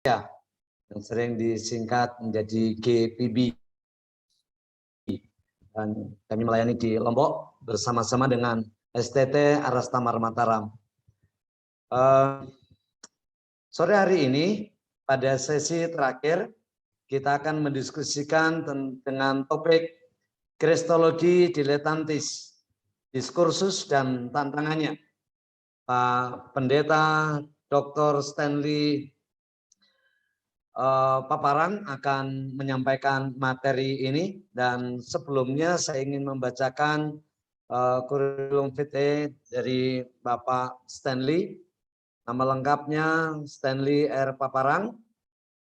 yang sering disingkat menjadi GPB. Dan kami melayani di Lombok bersama-sama dengan STT Arastamar Mataram. Sore hari ini pada sesi terakhir kita akan mendiskusikan dengan topik Kristologi Diletantis, diskursus dan tantangannya. Pak Pendeta Dr. Stanley Paparan akan menyampaikan materi ini, dan sebelumnya saya ingin membacakan kurikulum vitae dari Bapak Stanley. Nama lengkapnya Stanley R. Paparan,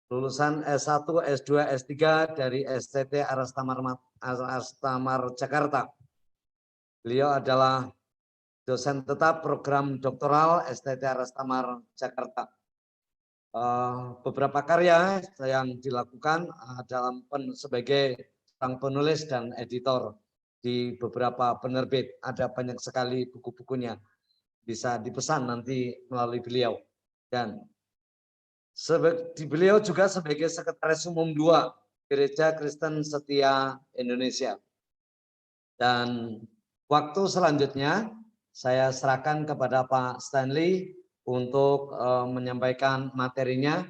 lulusan S1, S2, S3 dari STT Arastamar Jakarta. Beliau adalah dosen tetap program doktoral STT Arastamar Jakarta. Beberapa karya yang dilakukan sebagai seorang penulis dan editor di beberapa penerbit. Ada banyak sekali buku-bukunya, bisa dipesan nanti melalui beliau. Dan beliau juga sebagai Sekretaris Umum 2 Gereja Kristen Setia Indonesia. Dan waktu selanjutnya saya serahkan kepada Pak Stanley untuk menyampaikan materinya.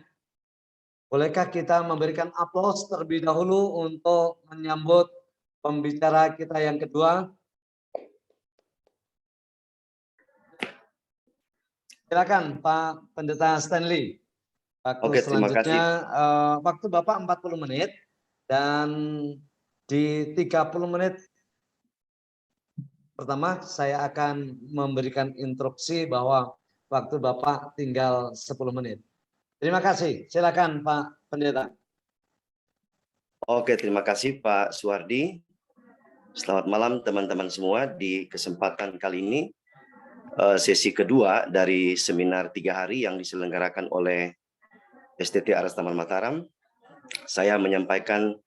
Bolehkah kita memberikan aplaus terlebih dahulu untuk menyambut pembicara kita yang kedua? Silakan Pak Pendeta Stanley. Waktu selanjutnya, waktu Bapak 40 menit, dan di 30 menit pertama saya akan memberikan instruksi bahwa waktu Bapak tinggal 10 menit. Terima kasih. Silakan Pak Pendeta. Oke, terima kasih Pak Suwardi. Selamat malam teman-teman semua. Di kesempatan kali ini, sesi kedua dari seminar 3 hari yang diselenggarakan oleh STT Arastamar Mataram, saya menyampaikan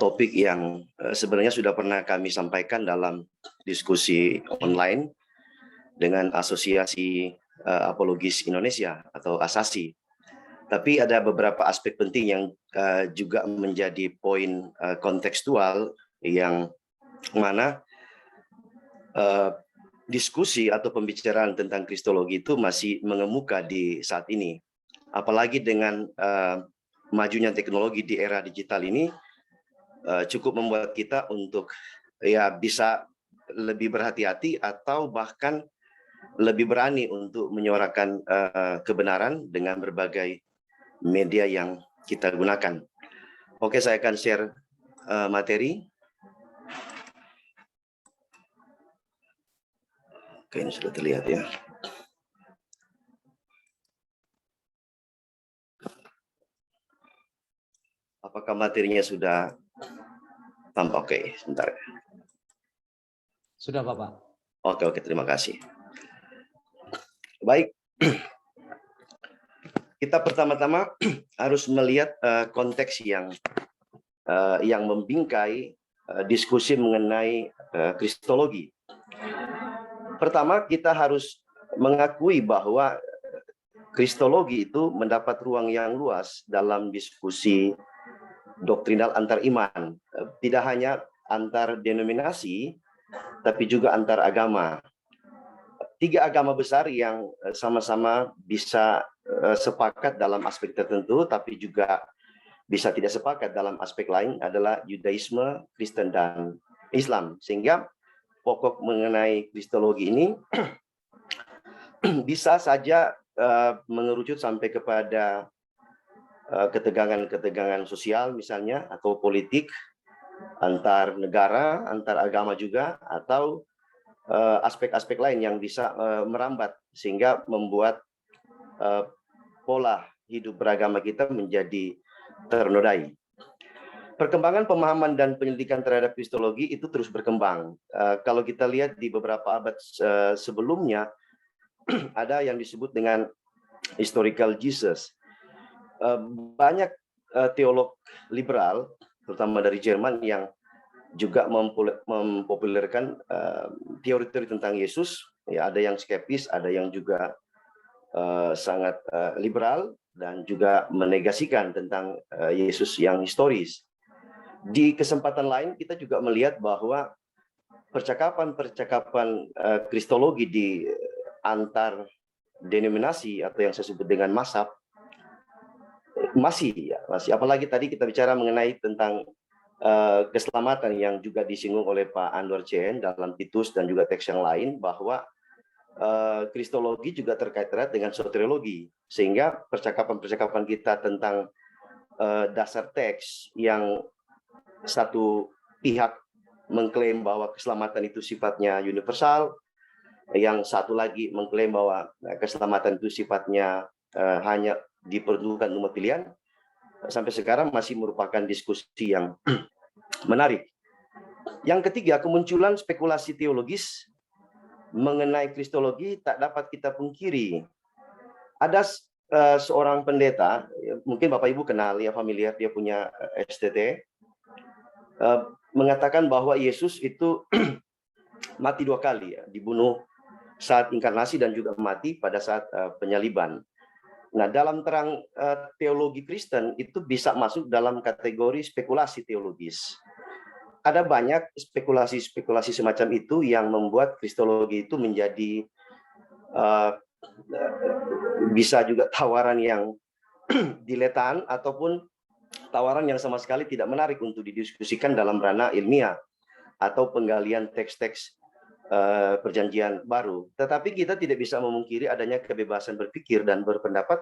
topik yang sebenarnya sudah pernah kami sampaikan dalam diskusi online dengan Asosiasi Apologis Indonesia atau ASASI. Tapi ada beberapa aspek penting yang juga menjadi poin kontekstual yang mana diskusi atau pembicaraan tentang kristologi itu masih mengemuka di saat ini. Apalagi dengan majunya teknologi di era digital ini, cukup membuat kita untuk bisa lebih berhati-hati atau bahkan lebih berani untuk menyuarakan kebenaran dengan berbagai media yang kita gunakan. Oke, saya akan share materi. Oke, ini sudah terlihat ya. Apakah materinya sudah tampak? Oke, sebentar. Sudah, Bapak. Oke, terima kasih. Baik. Kita pertama-tama harus melihat konteks yang membingkai diskusi mengenai kristologi. Pertama, kita harus mengakui bahwa kristologi itu mendapat ruang yang luas dalam diskusi doktrinal antar iman, tidak hanya antar denominasi, tapi juga antar agama. 3 agama besar yang sama-sama bisa sepakat dalam aspek tertentu, tapi juga bisa tidak sepakat dalam aspek lain adalah Yudaisme, Kristen, dan Islam. Sehingga pokok mengenai kristologi ini bisa saja mengerucut sampai kepada ketegangan-ketegangan sosial misalnya, atau politik antar negara, antar agama juga, atau aspek-aspek lain yang bisa merambat sehingga membuat pola hidup beragama kita menjadi ternodai. Perkembangan pemahaman dan penyelidikan terhadap kristologi itu terus berkembang. Kalau kita lihat di beberapa abad sebelumnya, ada yang disebut dengan historical Jesus. Banyak teolog liberal, terutama dari Jerman, yang juga mempopulerkan teori-teori tentang Yesus. Ya, ada yang skeptis, ada yang juga sangat liberal dan juga menegasikan tentang Yesus yang historis. Di kesempatan lain kita juga melihat bahwa percakapan-percakapan kristologi di antar denominasi atau yang saya sebut dengan mazhab masih apalagi tadi kita bicara mengenai tentang keselamatan yang juga disinggung oleh Pak Anwar CN dalam Titus dan juga teks yang lain, bahwa kristologi juga terkait erat dengan soteriologi, sehingga percakapan-percakapan kita tentang dasar teks yang satu pihak mengklaim bahwa keselamatan itu sifatnya universal, yang satu lagi mengklaim bahwa keselamatan itu sifatnya hanya diperlukan umat pilihan, sampai sekarang masih merupakan diskusi yang menarik. Yang ketiga, kemunculan spekulasi teologis mengenai kristologi tak dapat kita pungkiri. Ada seorang pendeta, mungkin Bapak Ibu kenal, ya familiar, dia punya STT, mengatakan bahwa Yesus itu mati 2 kali, ya, dibunuh saat inkarnasi dan juga mati pada saat penyaliban. Nah, dalam terang teologi Kristen itu bisa masuk dalam kategori spekulasi teologis. Ada banyak spekulasi-spekulasi semacam itu yang membuat kristologi itu menjadi bisa juga tawaran yang diletan ataupun tawaran yang sama sekali tidak menarik untuk didiskusikan dalam ranah ilmiah atau penggalian teks-teks perjanjian baru. Tetapi kita tidak bisa memungkiri adanya kebebasan berpikir dan berpendapat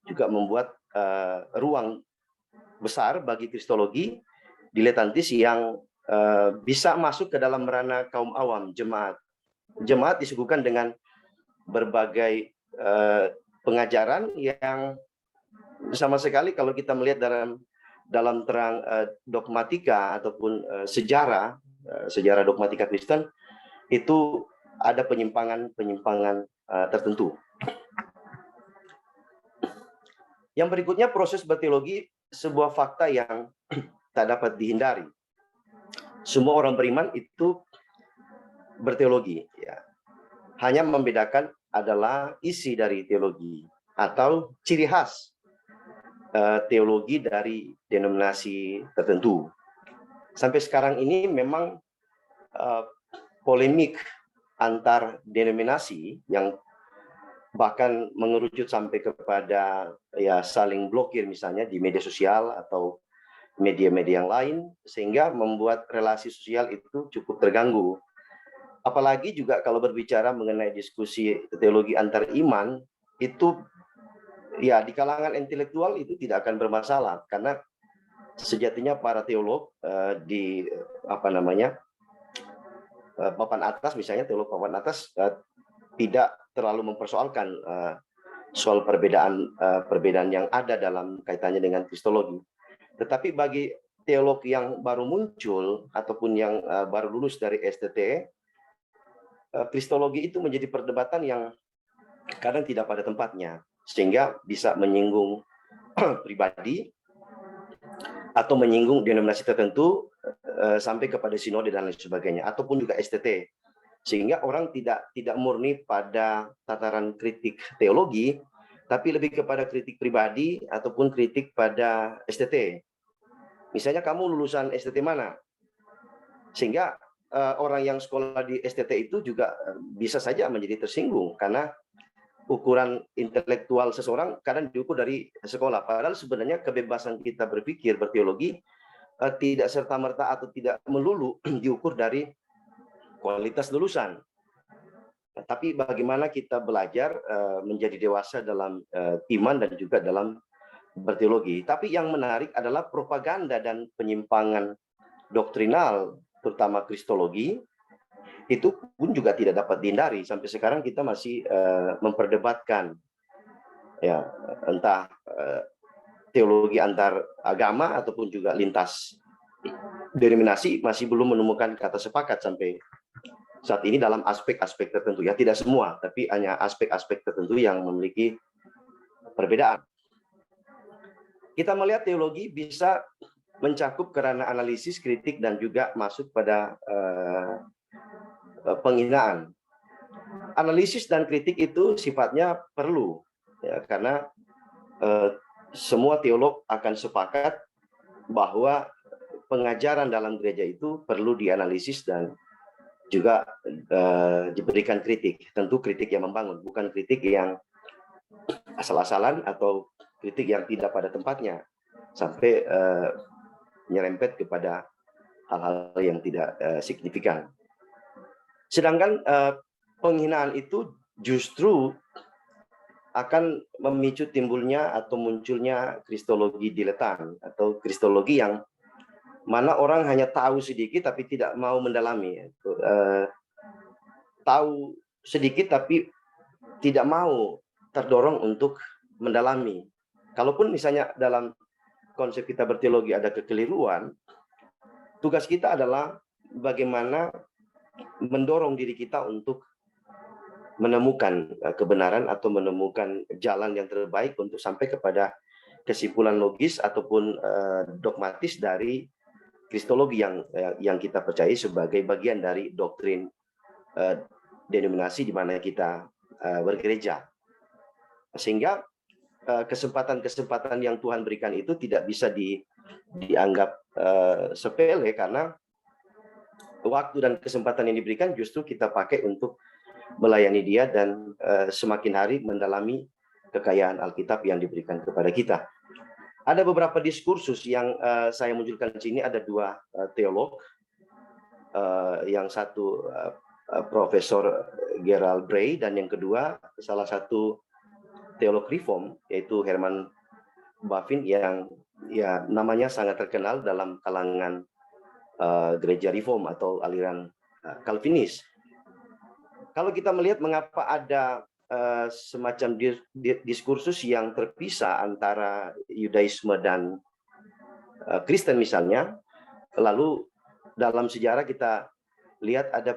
juga membuat ruang besar bagi kristologi diletantis yang bisa masuk ke dalam ranah kaum awam, jemaat. Jemaat disuguhkan dengan berbagai pengajaran yang sama sekali kalau kita melihat dalam terang dogmatika ataupun sejarah dogmatika Kristen, itu ada penyimpangan tertentu. Yang berikutnya, proses berteologi sebuah fakta yang tak dapat dihindari. Semua orang beriman itu berteologi, ya. Hanya membedakan adalah isi dari teologi atau ciri khas teologi dari denominasi tertentu. Sampai sekarang ini memang polemik antar denominasi yang bahkan mengerucut sampai kepada ya saling blokir misalnya di media sosial atau media-media yang lain, sehingga membuat relasi sosial itu cukup terganggu. Apalagi juga kalau berbicara mengenai diskusi teologi antar iman, itu ya di kalangan intelektual itu tidak akan bermasalah, karena sejatinya para teolog di papan atas, misalnya teolog papan atas tidak terlalu mempersoalkan soal perbedaan yang ada dalam kaitannya dengan kristologi. Tetapi bagi teolog yang baru muncul ataupun yang baru lulus dari STT, kristologi itu menjadi perdebatan yang kadang tidak pada tempatnya, sehingga bisa menyinggung pribadi atau menyinggung denominasi tertentu sampai kepada sinode dan lain sebagainya, ataupun juga STT, sehingga orang tidak murni pada tataran kritik teologi, tapi lebih kepada kritik pribadi ataupun kritik pada STT. Misalnya kamu lulusan STT mana? Sehingga orang yang sekolah di STT itu juga bisa saja menjadi tersinggung, karena ukuran intelektual seseorang kadang diukur dari sekolah. Padahal sebenarnya kebebasan kita berpikir, berteologi, tidak serta-merta atau tidak melulu diukur dari kualitas lulusan. Tapi bagaimana kita belajar menjadi dewasa dalam iman dan juga dalam berteologi. Tapi yang menarik adalah propaganda dan penyimpangan doktrinal, terutama kristologi, itu pun juga tidak dapat dihindari. Sampai sekarang kita masih memperdebatkan, ya, entah teologi antar agama ataupun juga lintas denominasi masih belum menemukan kata sepakat sampai saat ini dalam aspek-aspek tertentu, ya, tidak semua, tapi hanya aspek-aspek tertentu yang memiliki perbedaan. Kita melihat teologi bisa mencakup kerana analisis, kritik, dan juga masuk pada penghinaan. Analisis dan kritik itu sifatnya perlu, ya, karena semua teolog akan sepakat bahwa pengajaran dalam gereja itu perlu dianalisis dan juga diberikan kritik. Tentu kritik yang membangun, bukan kritik yang asal-asalan atau kritik yang tidak pada tempatnya sampai nyerempet kepada hal-hal yang tidak signifikan. Sedangkan penghinaan itu justru akan memicu timbulnya atau munculnya kristologi diletan atau kristologi yang mana orang hanya tahu sedikit tapi tidak mau mendalami. Tahu sedikit tapi tidak mau terdorong untuk mendalami. Kalaupun misalnya dalam konsep kita berteologi ada kekeliruan, tugas kita adalah bagaimana mendorong diri kita untuk menemukan kebenaran atau menemukan jalan yang terbaik untuk sampai kepada kesimpulan logis ataupun dogmatis dari kristologi yang kita percayai sebagai bagian dari doktrin denominasi di mana kita bergereja. Sehingga kesempatan-kesempatan yang Tuhan berikan itu tidak bisa dianggap sepele, karena waktu dan kesempatan yang diberikan justru kita pakai untuk melayani Dia dan semakin hari mendalami kekayaan Alkitab yang diberikan kepada kita. Ada beberapa diskursus yang saya munculkan di sini. Ada dua teolog, yang satu Profesor Gerald Bray dan yang kedua salah satu teolog reform yaitu Herman Bavinck yang ya namanya sangat terkenal dalam kalangan gereja reform atau aliran Calvinis. Kalau kita melihat mengapa ada semacam diskursus yang terpisah antara Yudaisme dan Kristen misalnya, lalu dalam sejarah kita lihat ada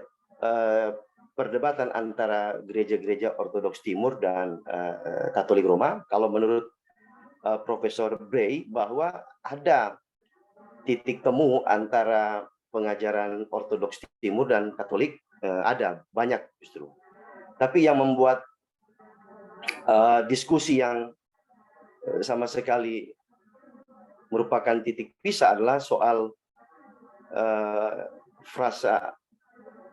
perdebatan antara gereja-gereja Ortodoks Timur dan Katolik Roma. Kalau menurut Profesor Bray, bahwa ada titik temu antara pengajaran Ortodoks Timur dan Katolik, ada banyak justru. Tapi yang membuat diskusi yang sama sekali merupakan titik pisah adalah soal frasa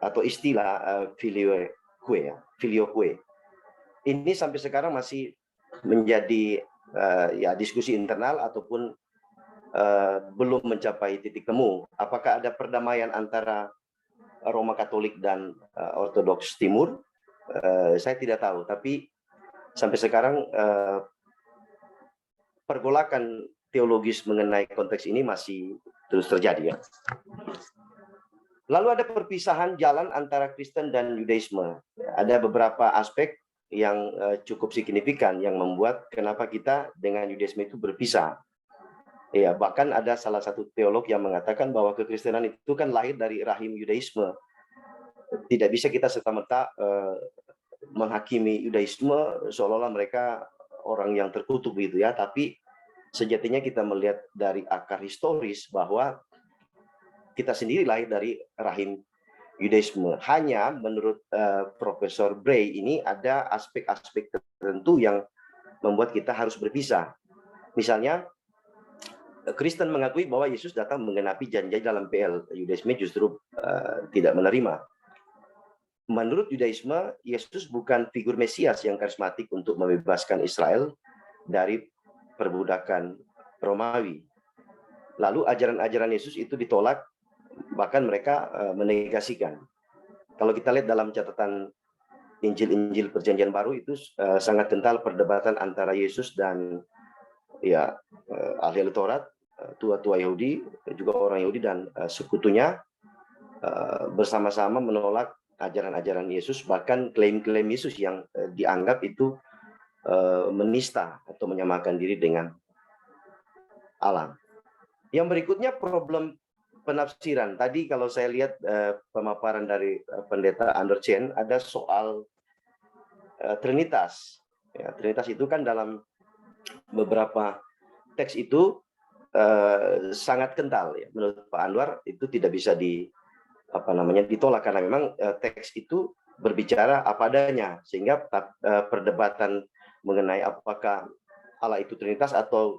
atau istilah filioque. Ini sampai sekarang masih menjadi ya diskusi internal ataupun belum mencapai titik temu. Apakah ada perdamaian antara Roma Katolik dan Ortodoks Timur? Saya tidak tahu, tapi sampai sekarang pergolakan teologis mengenai konteks ini masih terus terjadi, ya. Lalu ada perpisahan jalan antara Kristen dan Yudaisme. Ada beberapa aspek yang cukup signifikan yang membuat kenapa kita dengan Yudaisme itu berpisah. Ya, bahkan ada salah satu teolog yang mengatakan bahwa kekristenan itu kan lahir dari rahim Yudaisme. Tidak bisa kita serta-merta menghakimi Yudaisme seolah-olah mereka orang yang terkutuk gitu ya, tapi sejatinya kita melihat dari akar historis bahwa kita sendiri lahir dari rahim Yudaisme. Hanya menurut Profesor Bray ini ada aspek-aspek tertentu yang membuat kita harus berpisah. Misalnya Kristen mengakui bahwa Yesus datang menggenapi janji dalam PL. Yudaisme justru tidak menerima. Menurut Yudaisme, Yesus bukan figur Mesias yang karismatik untuk membebaskan Israel dari perbudakan Romawi. Lalu ajaran-ajaran Yesus itu ditolak, bahkan mereka menegasikan. Kalau kita lihat dalam catatan Injil-Injil Perjanjian Baru itu sangat kental perdebatan antara Yesus dan ya ahli Taurat, tua-tua Yahudi, juga orang Yahudi dan sekutunya bersama-sama menolak ajaran-ajaran Yesus, bahkan klaim-klaim Yesus yang dianggap itu menista atau menyamakan diri dengan Allah. Yang berikutnya problem penafsiran. Tadi kalau saya lihat pemaparan dari pendeta Andersen, ada soal Trinitas. Ya, Trinitas itu kan dalam beberapa teks itu sangat kental, ya. Menurut Pak Anwar itu tidak bisa ditolak karena memang teks itu berbicara apa adanya, sehingga perdebatan mengenai apakah Allah itu Trinitas atau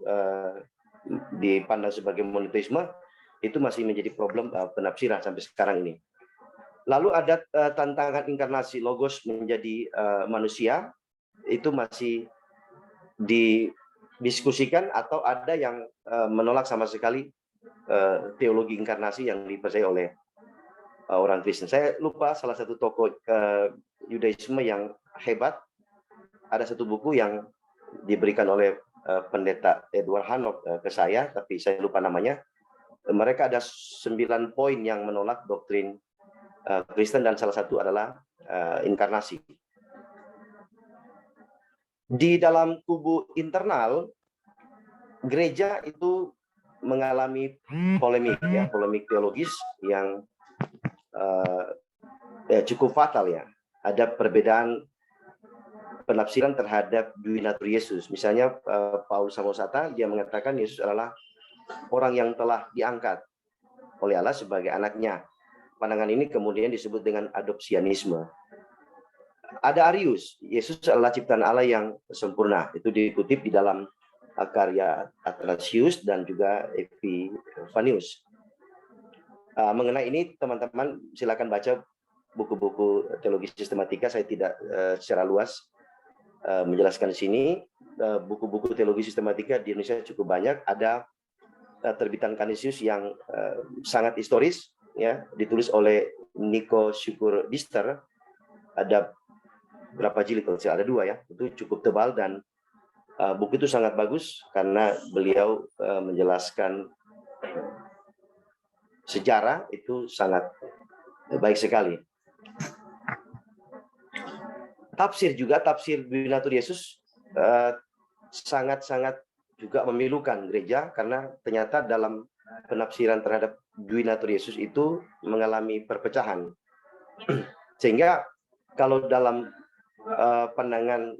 dipandang sebagai monoteisme, itu masih menjadi problem penafsiran sampai sekarang ini. Lalu ada tantangan inkarnasi Logos menjadi manusia, itu masih didiskusikan atau ada yang menolak sama sekali teologi inkarnasi yang dipercaya oleh orang Kristen. Saya lupa salah satu tokoh Yudaisme yang hebat. Ada satu buku yang diberikan oleh pendeta Edward Hanok ke saya, tapi saya lupa namanya. Mereka ada 9 poin yang menolak doktrin Kristen dan salah satu adalah inkarnasi. Di dalam kubu internal gereja itu mengalami polemik, ya, polemik teologis yang cukup fatal, ya. Ada perbedaan penafsiran terhadap duinatur Yesus. Misalnya Paulus Samosata, dia mengatakan Yesus adalah orang yang telah diangkat oleh Allah sebagai anaknya. Pandangan ini kemudian disebut dengan adopsianisme. Ada Arius, Yesus adalah ciptaan Allah yang sempurna. Itu dikutip di dalam karya Athanasius dan juga Epifanius. Mengenai ini teman-teman silakan baca buku-buku teologi sistematika. Saya tidak secara luas menjelaskan di sini. Buku-buku teologi sistematika di Indonesia cukup banyak. Ada terbitan Canisius yang sangat historis, ya, ditulis oleh Nico Syukur Dister. Ada berapa jilid? Ada 2, ya. Itu cukup tebal dan buku itu sangat bagus karena beliau menjelaskan sejarah itu sangat baik sekali. Tafsir duinatur Yesus sangat-sangat juga memilukan gereja karena ternyata dalam penafsiran terhadap duinatur Yesus itu mengalami perpecahan. Sehingga kalau dalam pandangan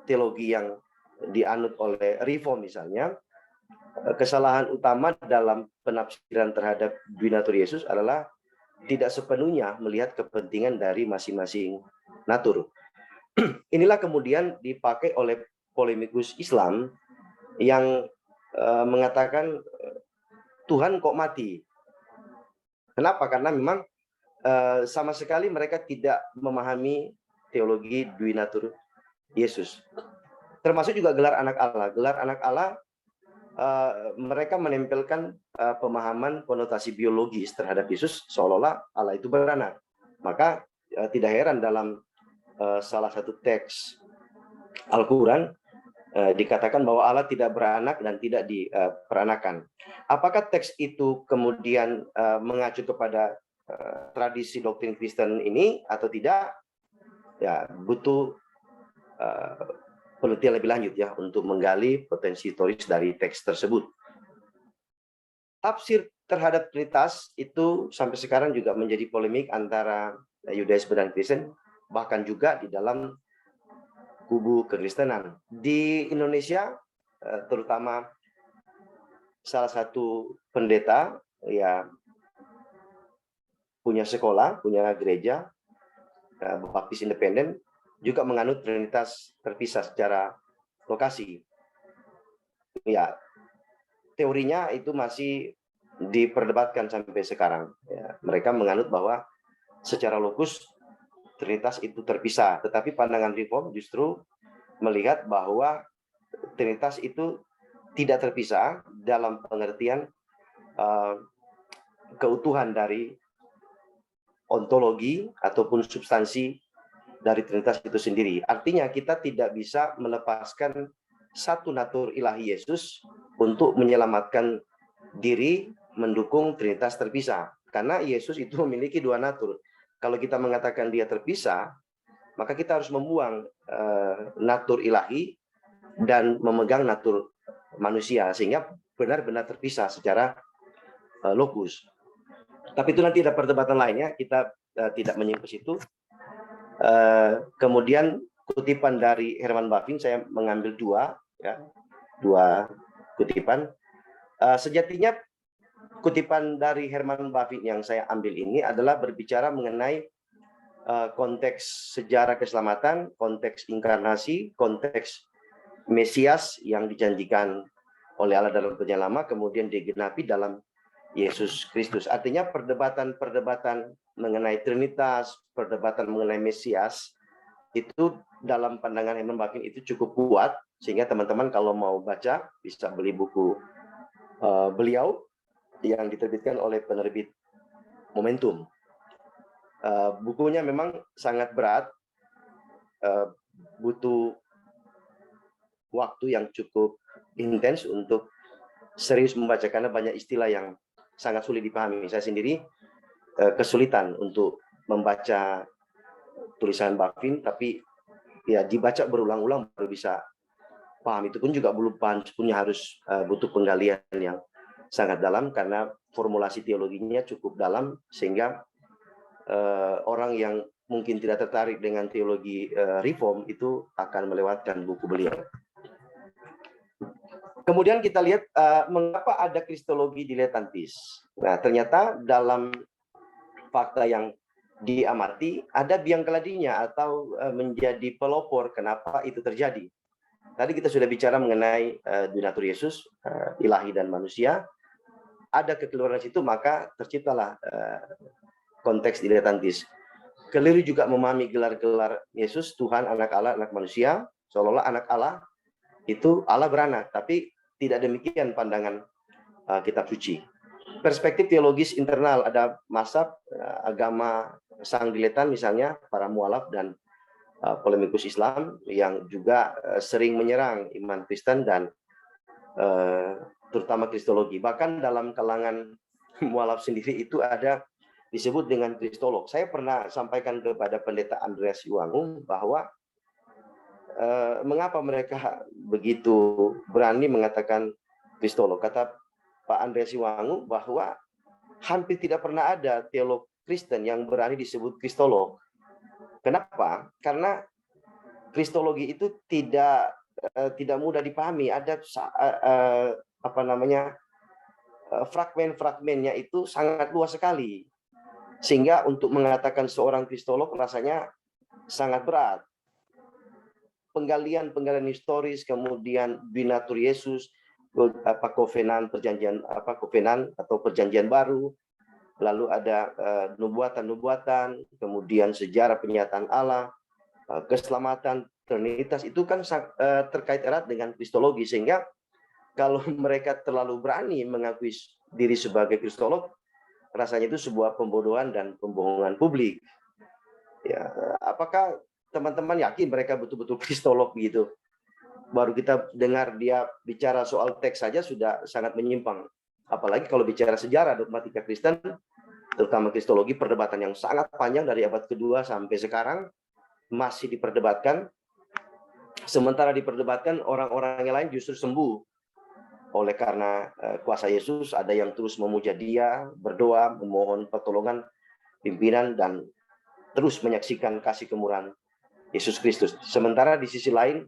teologi yang dianut oleh Reform misalnya, kesalahan utama dalam penafsiran terhadap duinatur Yesus adalah tidak sepenuhnya melihat kepentingan dari masing-masing natur. Inilah kemudian dipakai oleh polemikus Islam yang mengatakan Tuhan kok mati. Kenapa? Karena memang sama sekali mereka tidak memahami teologi duinatur Yesus. Termasuk juga gelar anak Allah. Gelar anak Allah mereka menempelkan pemahaman konotasi biologis terhadap Yesus seolah-olah Allah itu beranak. Maka tidak heran dalam salah satu teks Al-Quran dikatakan bahwa Allah tidak beranak dan tidak diperanakan. Apakah teks itu kemudian mengacu kepada tradisi doktrin Kristen ini atau tidak? Ya, butuh penelitian lebih lanjut, ya, untuk menggali potensi historis dari teks tersebut. Tafsir terhadap Trinitas itu sampai sekarang juga menjadi polemik antara Yudaisme dan Kristen, bahkan juga di dalam kubu kekristenan. Di Indonesia, terutama salah satu pendeta, ya, punya sekolah, punya gereja, Baptis Independen, juga menganut Trinitas terpisah secara lokasi. Ya, teorinya itu masih diperdebatkan sampai sekarang. Ya, mereka menganut bahwa secara lokus Trinitas itu terpisah, tetapi pandangan Reform justru melihat bahwa Trinitas itu tidak terpisah dalam pengertian keutuhan dari ontologi ataupun substansi dari Trinitas itu sendiri. Artinya kita tidak bisa melepaskan satu natur ilahi Yesus untuk menyelamatkan diri mendukung Trinitas terpisah. Karena Yesus itu memiliki 2 natur. Kalau kita mengatakan dia terpisah, maka kita harus membuang natur ilahi dan memegang natur manusia, sehingga benar-benar terpisah secara lokus. Tapi itu nanti ada perdebatan lainnya, kita tidak menyinggung ke situ. Kemudian kutipan dari Herman Bavinck, saya mengambil 2, ya, 2 kutipan. Sejatinya kutipan dari Herman Bavinck yang saya ambil ini adalah berbicara mengenai konteks sejarah keselamatan, konteks inkarnasi, konteks Mesias yang dijanjikan oleh Allah dalam Perjanjian Lama, kemudian digenapi dalam Yesus Kristus. Artinya perdebatan mengenai Trinitas, perdebatan mengenai Mesias, itu dalam pandangan Herman Bavinck itu cukup kuat, sehingga teman-teman kalau mau baca, bisa beli buku beliau yang diterbitkan oleh penerbit Momentum. Bukunya memang sangat berat, butuh waktu yang cukup intens untuk serius membaca karena banyak istilah yang sangat sulit dipahami. Saya sendiri kesulitan untuk membaca tulisan Bavinck, tapi ya dibaca berulang-ulang baru bisa paham. Itu pun juga belum paham, punya harus butuh penggalian yang sangat dalam karena formulasi teologinya cukup dalam, sehingga orang yang mungkin tidak tertarik dengan teologi reform itu akan melewatkan buku beliau. Kemudian kita lihat mengapa ada kristologi diletantis. Nah, ternyata dalam fakta yang diamati ada biang keladinya atau menjadi pelopor kenapa itu terjadi. Tadi kita sudah bicara mengenai donatur Yesus, ilahi dan manusia. Ada kekeliruan di situ, maka terciptalah konteks diletantis. Keliru juga memahami gelar-gelar Yesus, Tuhan, anak Allah, anak manusia, seolah-olah anak Allah itu Allah beranak, tapi tidak demikian pandangan kitab suci. Perspektif teologis internal, ada mazhab agama sang diletan, misalnya para mualaf dan polemikus Islam yang juga sering menyerang iman Kristen dan terutama kristologi. Bahkan dalam kalangan mualaf sendiri itu ada disebut dengan kristolog. Saya pernah sampaikan kepada pendeta Andreas Yuwangu bahwa mengapa mereka begitu berani mengatakan kristolog. Kata Pak Andreas Yuwangu bahwa hampir tidak pernah ada teolog Kristen yang berani disebut kristolog. Kenapa? Karena kristologi itu tidak mudah dipahami. Ada fragmen-fragmennya itu sangat luas sekali. Sehingga untuk mengatakan seorang kristolog rasanya sangat berat. Penggalian historis, kemudian binatur Yesus, kovenan atau perjanjian baru, lalu ada nubuatan, kemudian sejarah penyataan Allah, keselamatan, Trinitas, itu kan terkait erat dengan kristologi, sehingga kalau mereka terlalu berani mengakui diri sebagai kristolog, rasanya itu sebuah pembodohan dan pembohongan publik. Ya, apakah teman-teman yakin mereka betul-betul kristolog gitu? Baru kita dengar dia bicara soal teks saja sudah sangat menyimpang. Apalagi kalau bicara sejarah dogmatika Kristen, terutama kristologi, perdebatan yang sangat panjang dari abad kedua sampai sekarang masih diperdebatkan. Sementara diperdebatkan, orang-orang yang lain justru sembuh. Oleh karena kuasa Yesus, ada yang terus memuja Dia, berdoa, memohon pertolongan pimpinan, dan terus menyaksikan kasih kemurahan Yesus Kristus. Sementara di sisi lain,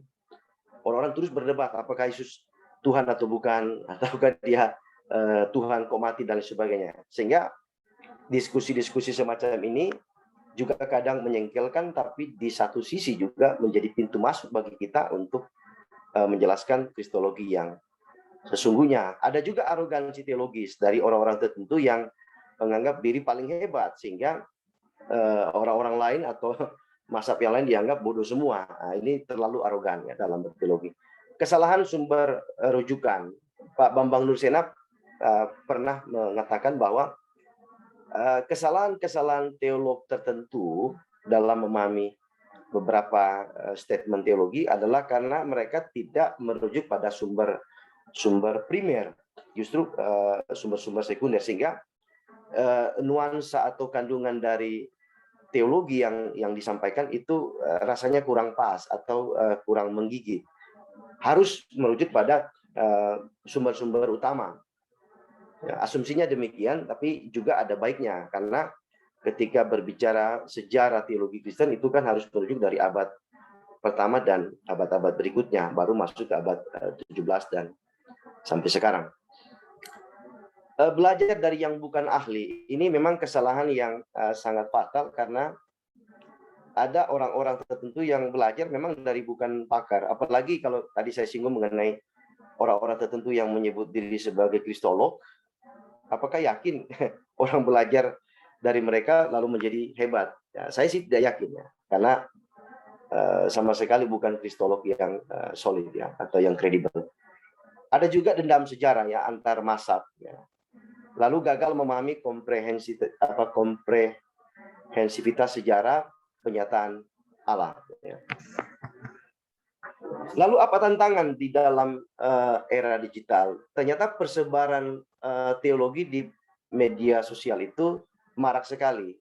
orang-orang terus berdebat apakah Yesus Tuhan atau bukan, ataukah Dia Tuhan kok mati dan sebagainya. Sehingga diskusi-diskusi semacam ini juga kadang menyengkelkan, tapi di satu sisi juga menjadi pintu masuk bagi kita untuk menjelaskan kristologi yang sesungguhnya. Ada juga arogansi teologis dari orang-orang tertentu yang menganggap diri paling hebat, sehingga orang-orang lain atau mazhab yang lain dianggap bodoh semua. Nah, ini terlalu arogan ya dalam berteologi. Kesalahan sumber rujukan. Pak Bambang Nursenap pernah mengatakan bahwa kesalahan-kesalahan teolog tertentu dalam memahami beberapa statement teologi adalah karena mereka tidak merujuk pada sumber primer, justru sumber-sumber sekunder, sehingga nuansa atau kandungan dari teologi yang disampaikan itu rasanya kurang pas atau kurang menggigit. Harus merujuk pada sumber-sumber utama. Ya, asumsinya demikian, tapi juga ada baiknya, karena ketika berbicara sejarah teologi Kristen itu kan harus merujuk dari abad pertama dan abad-abad berikutnya, baru masuk ke abad 17 dan sampai sekarang. Belajar dari yang bukan ahli, ini memang kesalahan yang sangat fatal, karena ada orang-orang tertentu yang belajar memang dari bukan pakar. Apalagi kalau tadi saya singgung mengenai orang-orang tertentu yang menyebut diri sebagai kristolog, apakah yakin orang belajar dari mereka lalu menjadi hebat? Ya, saya sih tidak yakin ya, karena sama sekali bukan kristolog yang solid ya, atau yang kredibel. Ada juga dendam sejarah ya antar mazhab ya. Lalu gagal memahami komprehensivitas sejarah penyataan Allah. Ya. Lalu apa tantangan di dalam era digital? Ternyata persebaran teologi di media sosial itu marak sekali.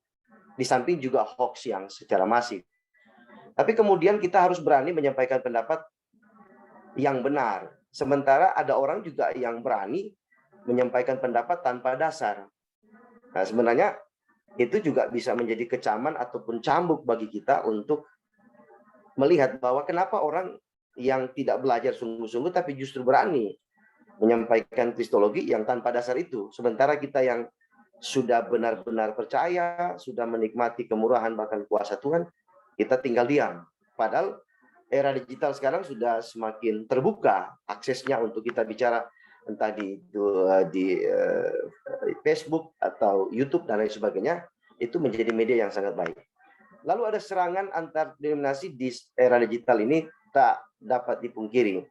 Di samping juga hoax yang secara masif. Tapi kemudian kita harus berani menyampaikan pendapat yang benar. Sementara ada orang juga yang berani menyampaikan pendapat tanpa dasar. Nah, sebenarnya itu juga bisa menjadi kecaman ataupun cambuk bagi kita untuk melihat bahwa kenapa orang yang tidak belajar sungguh-sungguh tapi justru berani menyampaikan kristologi yang tanpa dasar itu. Sementara kita yang sudah benar-benar percaya, sudah menikmati kemurahan bahkan kuasa Tuhan, kita tinggal diam. Padahal era digital sekarang sudah semakin terbuka aksesnya untuk kita bicara entah di Facebook atau YouTube dan lain sebagainya, itu menjadi media yang sangat baik. Lalu ada serangan antar denominasi di era digital ini tak dapat dipungkiri.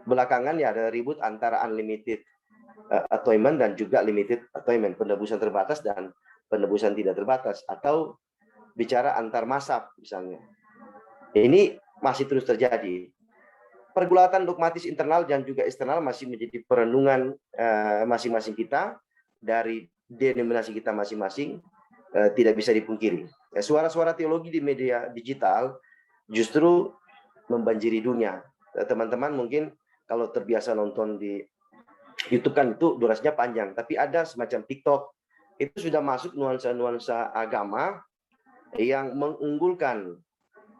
Belakangan ya ada ribut antara unlimited atonement dan juga limited atonement, penebusan terbatas dan penebusan tidak terbatas, atau bicara antar mazhab misalnya. Ini masih terus terjadi. Pergulatan dogmatis internal dan juga eksternal masih menjadi perenungan masing-masing kita dari denominasi kita masing-masing, tidak bisa dipungkiri. Suara-suara teologi di media digital justru membanjiri dunia. Teman-teman mungkin kalau terbiasa nonton di YouTube kan itu durasinya panjang, tapi ada semacam TikTok, itu sudah masuk nuansa-nuansa agama yang mengunggulkan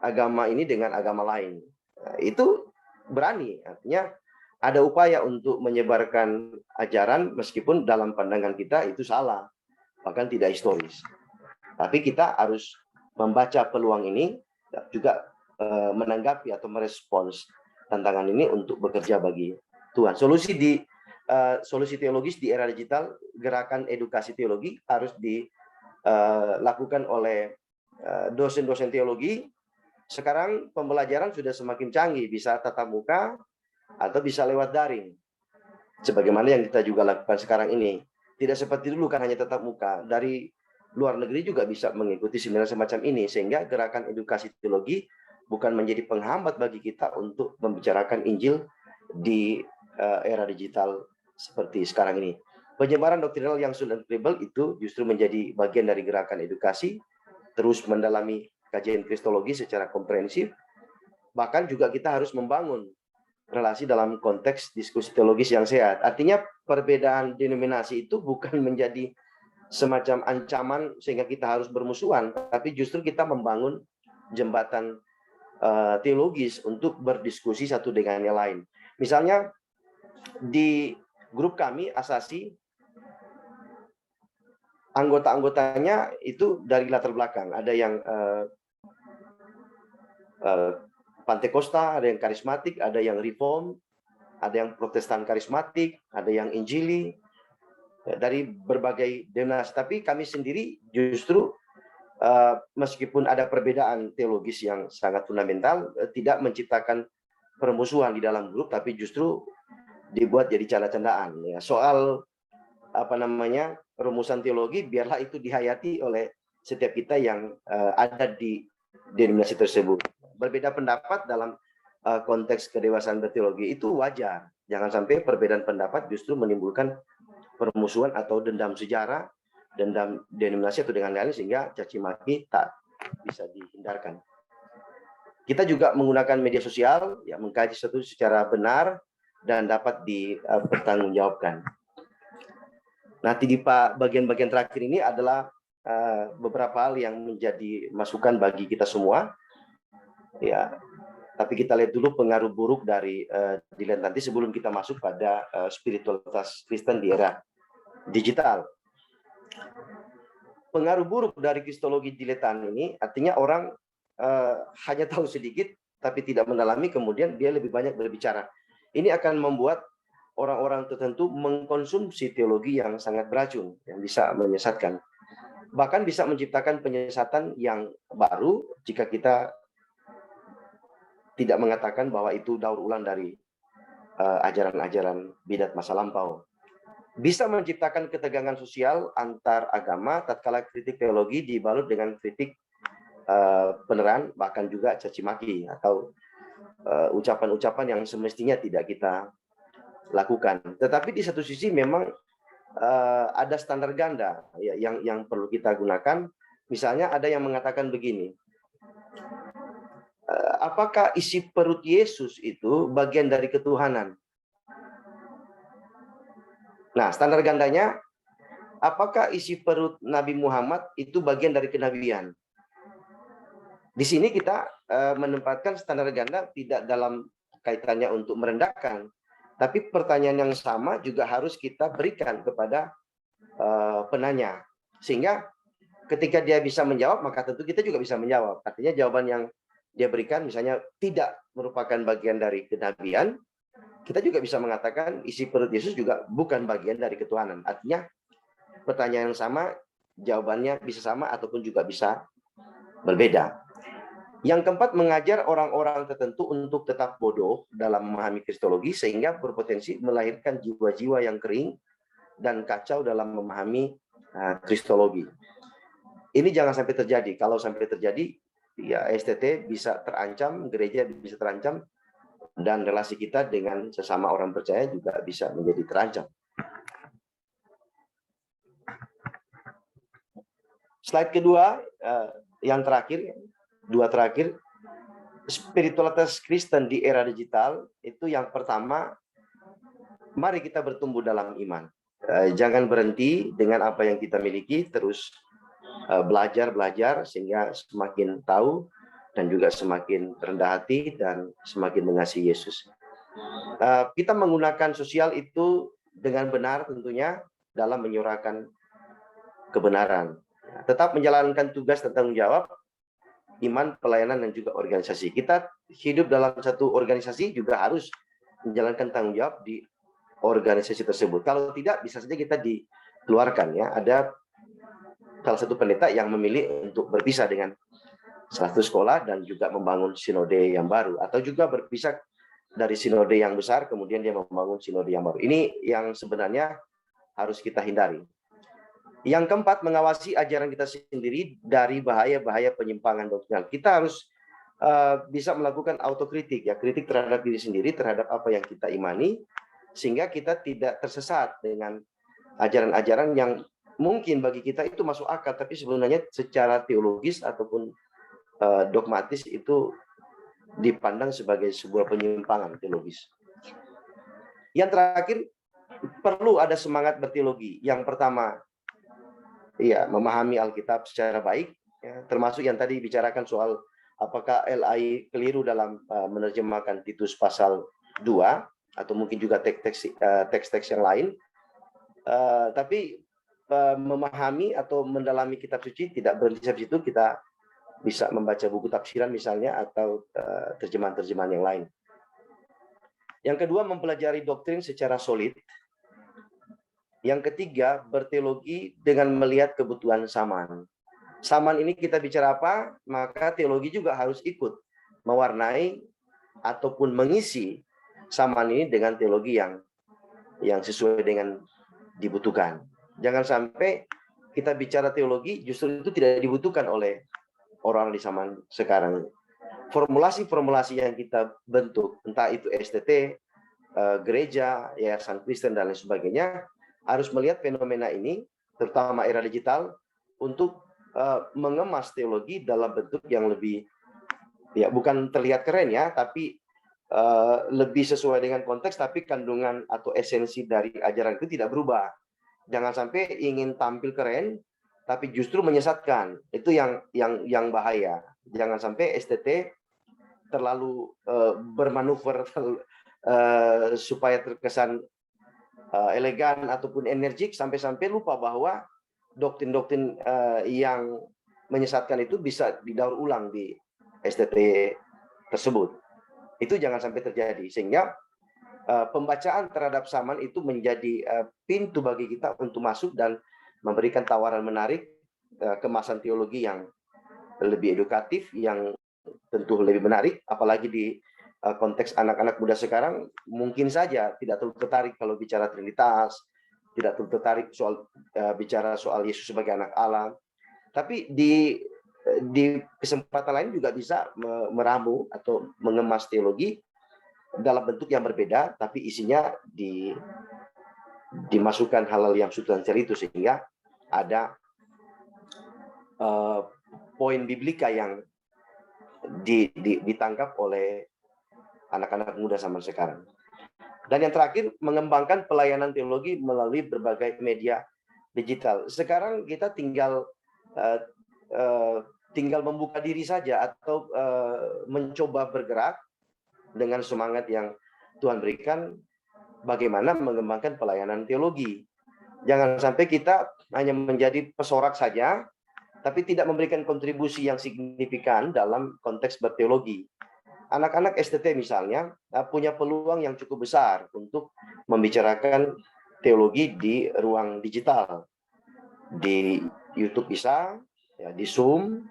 agama ini dengan agama lain. Nah, itu berani, artinya ada upaya untuk menyebarkan ajaran meskipun dalam pandangan kita itu salah, bahkan tidak historis. Tapi kita harus membaca peluang ini, juga menanggapi atau merespons tantangan ini untuk bekerja bagi Tuhan. Solusi teologis di era digital, gerakan edukasi teologi harus dilakukan oleh dosen-dosen teologi. Sekarang pembelajaran sudah semakin canggih, bisa tatap muka atau bisa lewat daring. Sebagaimana yang kita juga lakukan sekarang ini. Tidak seperti dulu kan hanya tatap muka. Dari luar negeri juga bisa mengikuti seminar semacam ini. Sehingga gerakan edukasi teologi bukan menjadi penghambat bagi kita untuk membicarakan Injil di era digital seperti sekarang ini. Penyebaran doktrinal yang sudah kredibel itu justru menjadi bagian dari gerakan edukasi, terus mendalami kajian kristologi secara komprehensif. Bahkan juga kita harus membangun relasi dalam konteks diskusi teologis yang sehat. Artinya perbedaan denominasi itu bukan menjadi semacam ancaman sehingga kita harus bermusuhan, tapi justru kita membangun jembatan teologis untuk berdiskusi satu dengan yang lain. Misalnya di grup kami Asasi, anggota-anggotanya itu dari latar belakang. Ada yang Pantekosta, ada yang karismatik, ada yang reform, ada yang Protestan karismatik, ada yang Injili, dari berbagai denominasi. Tapi kami sendiri justru meskipun ada perbedaan teologis yang sangat fundamental, tidak menciptakan permusuhan di dalam grup, tapi justru dibuat jadi canda-candaan. Ya, soal rumusan teologi, biarlah itu dihayati oleh setiap kita yang ada di denominasi tersebut. Berbeda pendapat dalam konteks kedewasaan berteologi itu wajar. Jangan sampai perbedaan pendapat justru menimbulkan permusuhan atau dendam sejarah, dendam denominasi atau dengan lain, sehingga caci maki tak bisa dihindarkan. Kita juga menggunakan media sosial, ya, mengkaji sesuatu secara benar dan dapat dipertanggungjawabkan. Nah, di bagian-bagian terakhir ini adalah beberapa hal yang menjadi masukan bagi kita semua. Ya, tapi kita lihat dulu pengaruh buruk dari diletanti sebelum kita masuk pada spiritualitas Kristen di era digital. Pengaruh buruk dari kristologi diletan ini artinya orang hanya tahu sedikit tapi tidak mendalami, kemudian dia lebih banyak berbicara. Ini akan membuat orang-orang tertentu mengkonsumsi teologi yang sangat beracun, yang bisa menyesatkan. Bahkan bisa menciptakan penyesatan yang baru jika kita tidak mengatakan bahwa itu daur ulang dari ajaran-ajaran bidat masa lampau. Bisa menciptakan ketegangan sosial antar agama tatkala kritik teologi dibalut dengan kritik peneran, bahkan juga caci maki atau ucapan-ucapan yang semestinya tidak kita lakukan. Tetapi di satu sisi memang ada standar ganda yang perlu kita gunakan. Misalnya ada yang mengatakan begini, apakah isi perut Yesus itu bagian dari ketuhanan? Nah, standar gandanya, apakah isi perut Nabi Muhammad itu bagian dari kenabian? Di sini kita menempatkan standar ganda tidak dalam kaitannya untuk merendahkan, tapi pertanyaan yang sama juga harus kita berikan kepada penanya. Sehingga ketika dia bisa menjawab, maka tentu kita juga bisa menjawab. Artinya jawaban yang dia berikan misalnya tidak merupakan bagian dari kenabian, kita juga bisa mengatakan isi perut Yesus juga bukan bagian dari ketuhanan. Artinya pertanyaan yang sama, jawabannya bisa sama ataupun juga bisa berbeda. Yang keempat, mengajar orang-orang tertentu untuk tetap bodoh dalam memahami kristologi sehingga berpotensi melahirkan jiwa-jiwa yang kering dan kacau dalam memahami kristologi. Ini jangan sampai terjadi. Kalau sampai terjadi, ya STT bisa terancam, gereja bisa terancam, dan relasi kita dengan sesama orang percaya juga bisa menjadi terancam. Slide kedua, yang terakhir, dua terakhir, spiritualitas Kristen di era digital, itu yang pertama, mari kita bertumbuh dalam iman. Jangan berhenti dengan apa yang kita miliki, terus belajar sehingga semakin tahu dan juga semakin rendah hati dan semakin mengasihi Yesus. Kita menggunakan sosial itu dengan benar tentunya dalam menyuarakan kebenaran. Tetap menjalankan tugas dan tanggung jawab, iman, pelayanan, dan juga organisasi. Kita hidup dalam satu organisasi juga harus menjalankan tanggung jawab di organisasi tersebut. Kalau tidak, bisa saja kita dikeluarkan. Ya, ada salah satu pendeta yang memilih untuk berpisah dengan satu sekolah dan juga membangun sinode yang baru, atau juga berpisah dari sinode yang besar kemudian dia membangun sinode yang baru. Ini yang sebenarnya harus kita hindari. Yang keempat, mengawasi ajaran kita sendiri dari bahaya-bahaya penyimpangan doktrinal. Kita harus bisa melakukan autokritik, ya, kritik terhadap diri sendiri, terhadap apa yang kita imani, sehingga kita tidak tersesat dengan ajaran-ajaran yang mungkin bagi kita itu masuk akal, tapi sebenarnya secara teologis ataupun dogmatis itu dipandang sebagai sebuah penyimpangan teologis. Yang terakhir, perlu ada semangat berteologi. Yang pertama, ya, memahami Alkitab secara baik, ya, termasuk yang tadi bicarakan soal apakah LAI keliru dalam menerjemahkan Titus pasal 2 atau mungkin juga teks-teks yang lain. Tapi memahami atau mendalami kitab suci tidak berhenti sampai situ, kita bisa membaca buku tafsiran misalnya atau terjemahan-terjemahan yang lain. Yang kedua, mempelajari doktrin secara solid. Yang ketiga, berteologi dengan melihat kebutuhan zaman. Zaman ini kita bicara apa, maka teologi juga harus ikut mewarnai ataupun mengisi zaman ini dengan teologi yang sesuai dengan dibutuhkan. Jangan sampai kita bicara teologi justru itu tidak dibutuhkan oleh orang di zaman sekarang. Formulasi-formulasi yang kita bentuk, entah itu STT, gereja, yayasan Kristen, dan lain sebagainya, harus melihat fenomena ini, terutama era digital, untuk mengemas teologi dalam bentuk yang lebih, ya, bukan terlihat keren ya, tapi lebih sesuai dengan konteks, tapi kandungan atau esensi dari ajaran itu tidak berubah. Jangan sampai ingin tampil keren, tapi justru menyesatkan. Itu yang bahaya. Jangan sampai STT terlalu bermanuver supaya terkesan elegan ataupun energik, sampai-sampai lupa bahwa doktrin-doktrin yang menyesatkan itu bisa didaur ulang di STT tersebut. Itu jangan sampai terjadi, sehingga pembacaan terhadap Saman itu menjadi pintu bagi kita untuk masuk dan memberikan tawaran menarik, kemasan teologi yang lebih edukatif, yang tentu lebih menarik, apalagi di konteks anak-anak muda sekarang mungkin saja tidak terlalu tertarik kalau bicara Trinitas, tidak terlalu tertarik bicara soal Yesus sebagai anak Allah. Tapi di kesempatan lain juga bisa meramu atau mengemas teologi dalam bentuk yang berbeda, tapi isinya dimasukkan hal-hal yang substansial itu, sehingga ada poin biblika yang ditangkap oleh anak-anak muda zaman sekarang. Dan yang terakhir, mengembangkan pelayanan teologi melalui berbagai media digital. Sekarang kita tinggal membuka diri saja atau mencoba bergerak dengan semangat yang Tuhan berikan, bagaimana mengembangkan pelayanan teologi. Jangan sampai kita hanya menjadi pesorak saja, tapi tidak memberikan kontribusi yang signifikan dalam konteks berteologi. Anak-anak STT misalnya punya peluang yang cukup besar untuk membicarakan teologi di ruang digital. Di YouTube bisa, ya, di Zoom,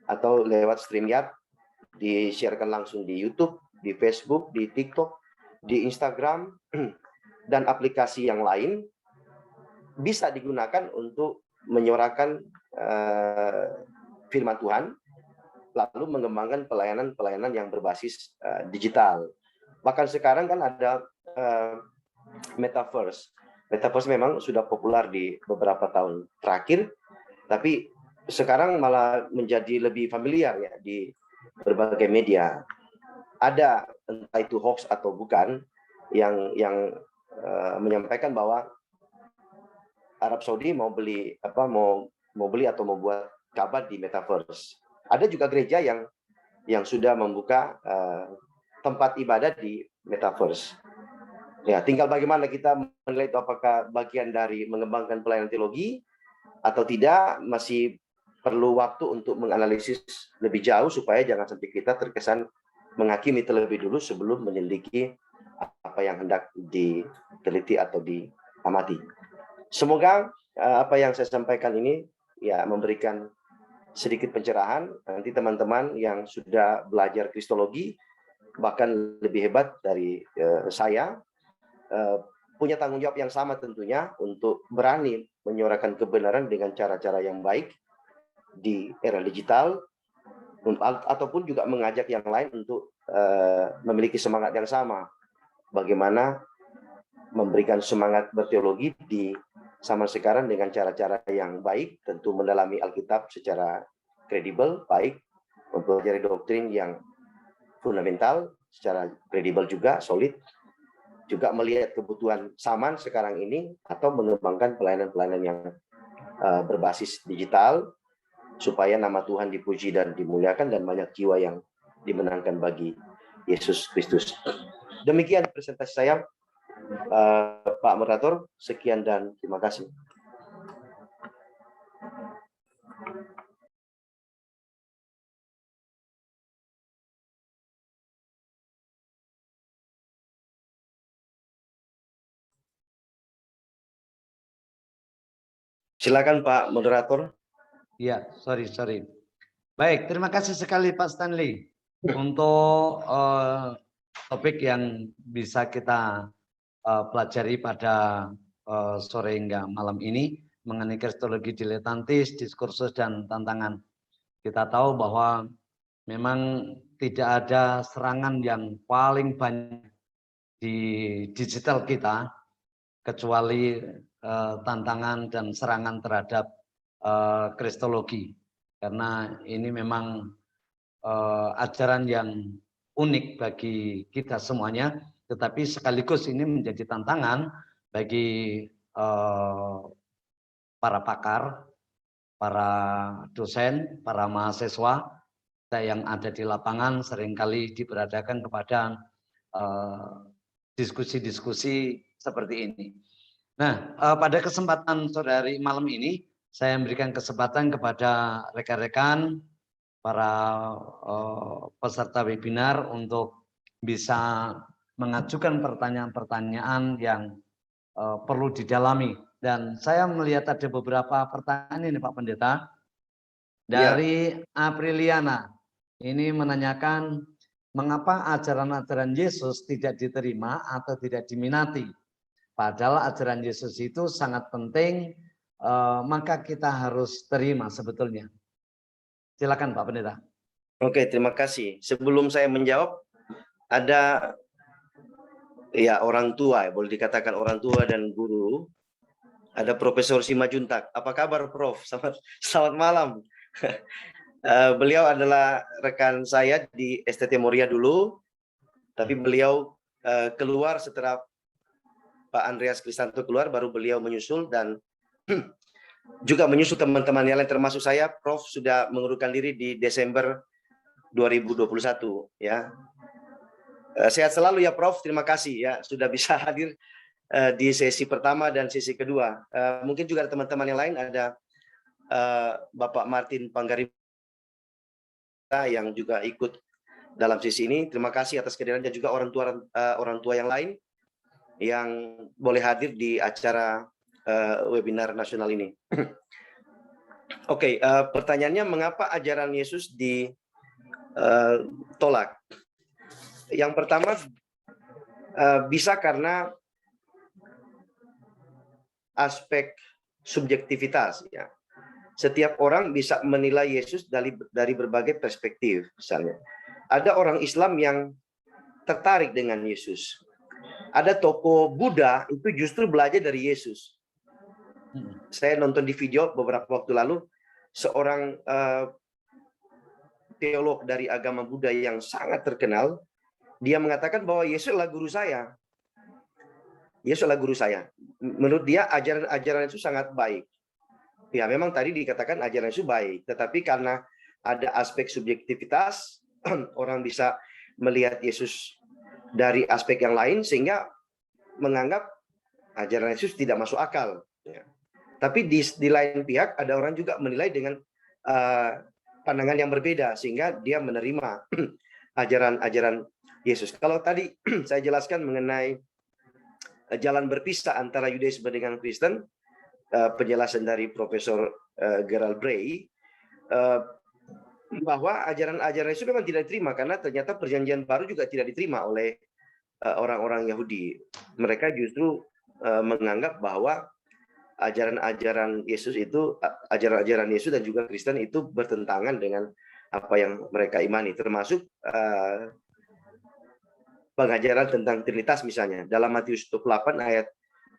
atau lewat StreamYard, di-sharekan langsung di YouTube, di Facebook, di TikTok, di Instagram, dan aplikasi yang lain bisa digunakan untuk menyuarakan firman Tuhan, lalu mengembangkan pelayanan-pelayanan yang berbasis digital. Bahkan sekarang kan ada metaverse. Metaverse memang sudah populer di beberapa tahun terakhir, tapi sekarang malah menjadi lebih familiar ya di berbagai media. Ada, entah itu hoax atau bukan, yang menyampaikan bahwa Arab Saudi mau beli atau mau buat Ka'bah di metaverse. Ada juga gereja yang sudah membuka tempat ibadah di metaverse. Ya, tinggal bagaimana kita menilai itu, apakah bagian dari mengembangkan pelayanan teologi atau tidak. Masih perlu waktu untuk menganalisis lebih jauh supaya jangan sampai kita terkesan menghakimi terlebih dulu sebelum menyelidiki apa yang hendak diteliti atau diamati. Semoga apa yang saya sampaikan ini ya memberikan sedikit pencerahan. Nanti teman-teman yang sudah belajar kristologi bahkan lebih hebat dari saya, punya tanggung jawab yang sama tentunya untuk berani menyuarakan kebenaran dengan cara-cara yang baik di era digital, ataupun juga mengajak yang lain untuk memiliki semangat yang sama. Bagaimana memberikan semangat berteologi di zaman sekarang dengan cara-cara yang baik, tentu mendalami Alkitab secara kredibel, baik, mempelajari doktrin yang fundamental secara kredibel juga, solid, juga melihat kebutuhan zaman sekarang ini, atau mengembangkan pelayanan-pelayanan yang berbasis digital, supaya nama Tuhan dipuji dan dimuliakan, dan banyak jiwa yang dimenangkan bagi Yesus Kristus. Demikian presentasi saya, Pak Moderator. Sekian dan terima kasih. Silakan Pak Moderator. Ya, sorry. Baik, terima kasih sekali Pak Stanley untuk topik yang bisa kita pelajari pada sore hingga malam ini mengenai kristologi diletantis, diskursus, dan tantangan. Kita tahu bahwa memang tidak ada serangan yang paling banyak di digital kita kecuali tantangan dan serangan terhadap kristologi, karena ini memang ajaran yang unik bagi kita semuanya, tetapi sekaligus ini menjadi tantangan bagi para pakar, para dosen, para mahasiswa yang ada di lapangan, seringkali diberadakan kepada diskusi-diskusi seperti ini. Nah, pada kesempatan sore hari malam ini, saya memberikan kesempatan kepada rekan-rekan para peserta webinar untuk bisa mengajukan pertanyaan-pertanyaan yang perlu didalami. Dan saya melihat ada beberapa pertanyaan ini Pak Pendeta. Dari Apriliana, ini menanyakan mengapa ajaran-ajaran Yesus tidak diterima atau tidak diminati. Padahal ajaran Yesus itu sangat penting, maka kita harus terima sebetulnya. Silakan Pak Pendeta. Oke, terima kasih. Sebelum saya menjawab, ada ya orang tua, boleh dikatakan orang tua dan guru. Ada Profesor Simajuntak. Apa kabar Prof? Selamat malam. Beliau adalah rekan saya di STT Moria dulu, tapi beliau keluar setelah Pak Andreas Kristanto keluar, baru beliau menyusul dan juga menyusul teman-teman yang lain termasuk saya. Prof sudah mengundurkan diri di Desember 2021 ya. Sehat selalu ya Prof, terima kasih ya sudah bisa hadir di sesi pertama dan sesi kedua. Mungkin juga ada teman-teman yang lain, ada Bapak Martin Panggarib yang juga ikut dalam sesi ini. Terima kasih atas kehadirannya, juga orang tua yang lain yang boleh hadir di acara webinar nasional ini. Oke, pertanyaannya mengapa ajaran Yesus ditolak? Yang pertama bisa karena aspek subjektivitas ya. Setiap orang bisa menilai Yesus dari berbagai perspektif. Misalnya, ada orang Islam yang tertarik dengan Yesus. Ada tokoh Buddha itu justru belajar dari Yesus. Saya nonton di video beberapa waktu lalu, seorang teolog dari agama Buddha yang sangat terkenal, dia mengatakan bahwa Yesus adalah guru saya. Yesus adalah guru saya. Menurut dia ajaran itu sangat baik. Ya memang tadi dikatakan ajaran itu baik, tetapi karena ada aspek subjektivitas, orang bisa melihat Yesus dari aspek yang lain sehingga menganggap ajaran Yesus tidak masuk akal. Ya. Tapi di lain pihak ada orang juga menilai dengan pandangan yang berbeda sehingga dia menerima ajaran-ajaran Yesus. Kalau tadi saya jelaskan mengenai jalan berpisah antara Yudaisme dengan Kristen, penjelasan dari Profesor Gerald Bray, bahwa ajaran-ajaran itu memang tidak diterima karena ternyata perjanjian baru juga tidak diterima oleh orang-orang Yahudi. Mereka justru menganggap bahwa ajaran-ajaran Yesus itu, ajaran-ajaran Yesus dan juga Kristen itu bertentangan dengan apa yang mereka imani, termasuk pengajaran tentang Trinitas misalnya. Dalam Matius 28 ayat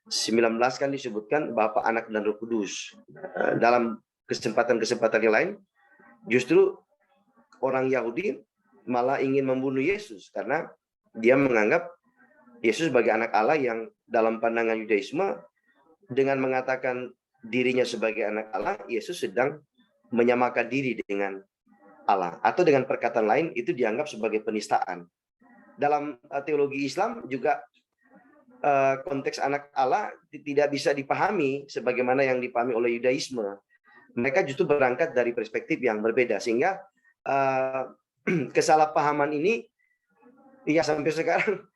19 kan disebutkan Bapa, Anak, dan Roh Kudus. Dalam kesempatan-kesempatan yang lain, justru orang Yahudi malah ingin membunuh Yesus karena dia menganggap Yesus sebagai anak Allah yang dalam pandangan Yudaisme, dengan mengatakan dirinya sebagai anak Allah, Yesus sedang menyamakan diri dengan Allah. Atau dengan perkataan lain, itu dianggap sebagai penistaan. Dalam teologi Islam juga konteks anak Allah tidak bisa dipahami sebagaimana yang dipahami oleh Yudaisme. Mereka justru berangkat dari perspektif yang berbeda, sehingga kesalahpahaman ini ya sampai sekarang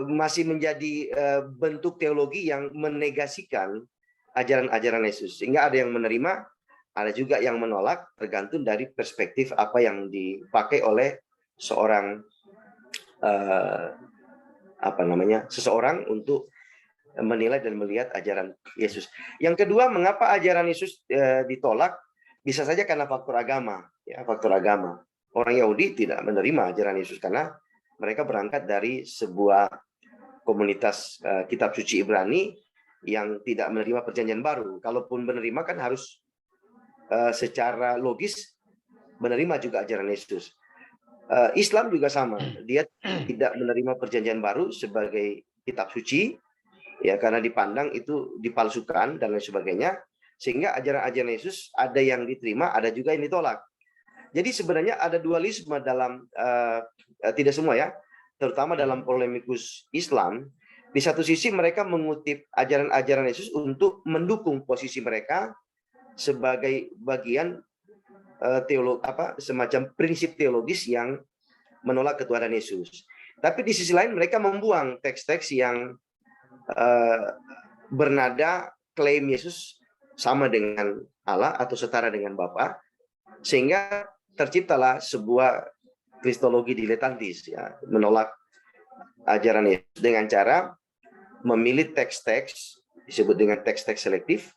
masih menjadi bentuk teologi yang menegasikan ajaran-ajaran Yesus. Sehingga ada yang menerima, ada juga yang menolak, tergantung dari perspektif apa yang dipakai oleh seorang seseorang untuk menilai dan melihat ajaran Yesus. Yang kedua, mengapa ajaran Yesus ditolak? Bisa saja karena faktor agama, ya, faktor agama. Orang Yahudi tidak menerima ajaran Yesus karena mereka berangkat dari sebuah komunitas kitab suci Ibrani yang tidak menerima perjanjian baru. Kalaupun menerima kan harus secara logis menerima juga ajaran Yesus. Islam juga sama, dia tidak menerima perjanjian baru sebagai kitab suci, ya karena dipandang itu dipalsukan dan lain sebagainya, sehingga ajaran-ajaran Yesus ada yang diterima, ada juga yang ditolak. Jadi sebenarnya ada dualisme dalam, tidak semua ya, terutama dalam polemikus Islam. Di satu sisi mereka mengutip ajaran-ajaran Yesus untuk mendukung posisi mereka sebagai bagian semacam prinsip teologis yang menolak ketuhanan Yesus. Tapi di sisi lain mereka membuang teks-teks yang bernada klaim Yesus sama dengan Allah atau setara dengan Bapa, sehingga terciptalah sebuah kristologi diletantis, ya, menolak ajaran Yesus dengan cara memilih teks-teks disebut dengan teks-teks selektif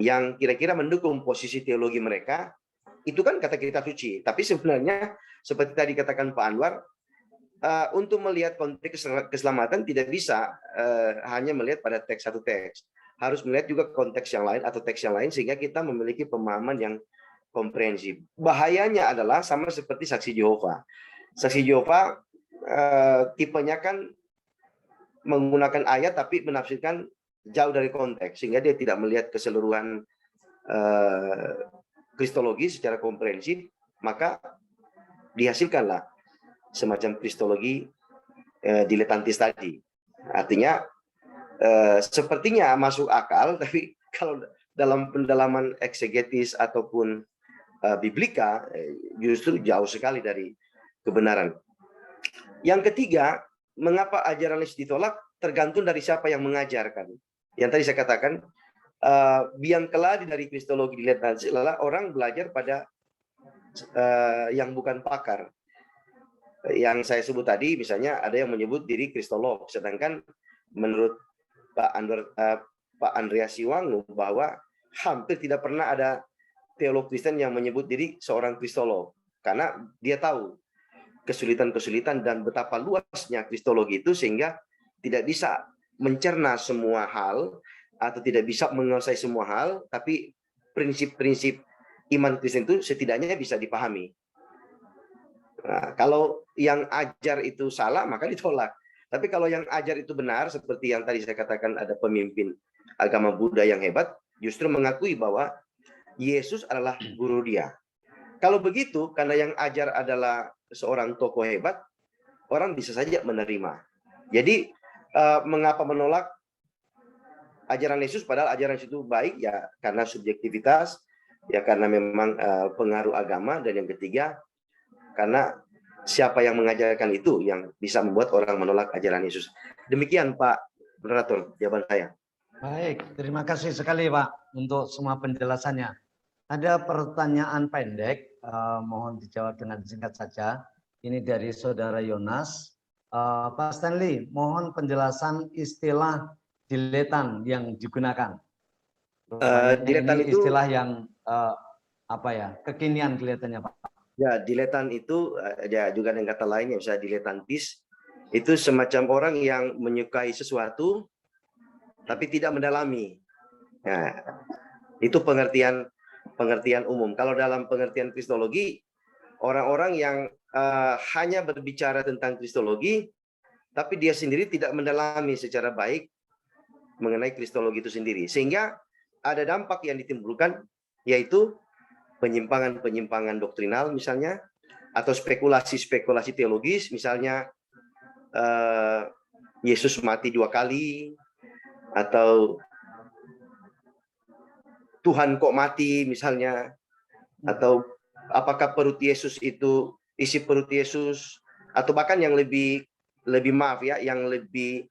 yang kira-kira mendukung posisi teologi mereka. Itu kan kata kitab suci, tapi sebenarnya seperti tadi katakan Pak Anwar, untuk melihat konteks keselamatan tidak bisa hanya melihat pada teks satu teks, harus melihat juga konteks yang lain atau teks yang lain sehingga kita memiliki pemahaman yang komprehensif. Bahayanya adalah sama seperti saksi Yehova. Saksi Yehova tipenya kan menggunakan ayat tapi menafsirkan jauh dari konteks sehingga dia tidak melihat keseluruhan kristologi secara komprehensif, maka dihasilkanlah semacam kristologi diletantis tadi. Artinya sepertinya masuk akal, tapi kalau dalam pendalaman eksegetis ataupun biblika justru jauh sekali dari kebenaran. Yang ketiga, mengapa ajaran Yesus ditolak? Tergantung dari siapa yang mengajarkan. Yang tadi saya katakan, biang keladi dari kristologi diletantis adalah orang belajar pada yang bukan pakar. Yang saya sebut tadi, misalnya ada yang menyebut diri kristolog, sedangkan menurut Pak Andreas Siwangu bahwa hampir tidak pernah ada teolog Kristen yang menyebut diri seorang kristolog, karena dia tahu kesulitan-kesulitan dan betapa luasnya kristologi itu sehingga tidak bisa mencerna semua hal atau tidak bisa menguasai semua hal, tapi prinsip-prinsip iman Kristen itu setidaknya bisa dipahami. Nah, kalau yang ajar itu salah maka ditolak. Tapi kalau yang ajar itu benar, seperti yang tadi saya katakan ada pemimpin agama Buddha yang hebat, justru mengakui bahwa Yesus adalah guru dia. Kalau begitu, karena yang ajar adalah seorang tokoh hebat, orang bisa saja menerima. Jadi, mengapa menolak ajaran Yesus padahal ajaran Yesus itu baik? Ya karena subjektivitas, ya karena memang pengaruh agama, dan yang ketiga karena siapa yang mengajarkan itu yang bisa membuat orang menolak ajaran Yesus. Demikian Pak Moderator, jawaban saya. Baik, terima kasih sekali Pak untuk semua penjelasannya. Ada pertanyaan pendek, mohon dijawab dengan singkat saja. Ini dari Saudara Yonas. Pak Stanley, mohon penjelasan istilah diletan yang digunakan. Diletan ini itu istilah yang kekinian kelihatannya Pak. Ya, diletan itu ya juga dengan kata lain yang bisa diletantis. Itu semacam orang yang menyukai sesuatu tapi tidak mendalami. Nah, itu pengertian umum. Kalau dalam pengertian kristologi, orang-orang yang hanya berbicara tentang kristologi tapi dia sendiri tidak mendalami secara baik mengenai kristologi itu sendiri. Sehingga ada dampak yang ditimbulkan, yaitu penyimpangan-penyimpangan doktrinal misalnya, atau spekulasi-spekulasi teologis, misalnya Yesus mati 2 kali, atau Tuhan kok mati misalnya, atau apakah perut Yesus itu isi perut Yesus, atau bahkan yang lebih maaf ya, yang lebih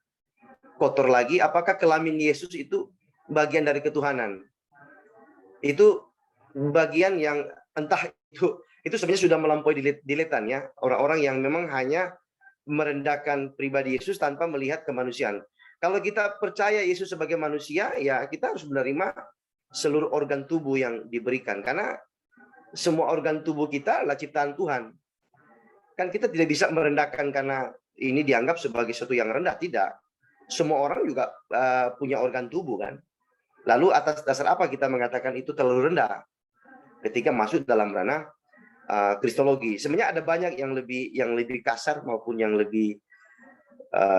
kotor lagi, apakah kelamin Yesus itu bagian dari ketuhanan? Itu bagian yang entah itu sebenarnya sudah melampaui diletan ya, orang-orang yang memang hanya merendahkan pribadi Yesus tanpa melihat kemanusiaan. Kalau kita percaya Yesus sebagai manusia, ya kita harus menerima seluruh organ tubuh yang diberikan, karena semua organ tubuh kita adalah ciptaan Tuhan. Kan kita tidak bisa merendahkan karena ini dianggap sebagai sesuatu yang rendah, tidak. Semua orang juga punya organ tubuh kan. Lalu atas dasar apa kita mengatakan itu terlalu rendah ketika masuk dalam ranah kristologi? Sebenarnya ada banyak yang lebih kasar maupun yang lebih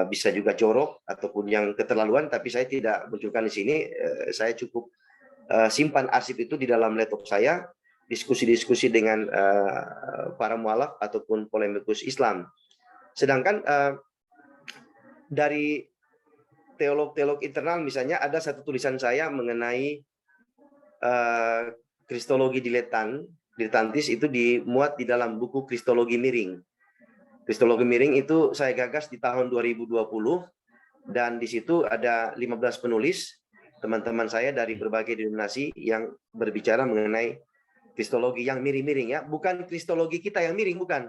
bisa juga jorok ataupun yang keterlaluan, tapi saya tidak munculkan di sini. Saya cukup simpan arsip itu di dalam laptop saya, diskusi-diskusi dengan para mualaf ataupun polemikus Islam. Sedangkan dari teolog-teolog internal misalnya ada satu tulisan saya mengenai kristologi diletan dilettantis itu dimuat di dalam buku Kristologi Miring. Kristologi Miring itu saya gagas di tahun 2020 dan di situ ada 15 penulis, teman-teman saya dari berbagai denominasi yang berbicara mengenai kristologi yang miring-miring ya, bukan kristologi kita yang miring, bukan.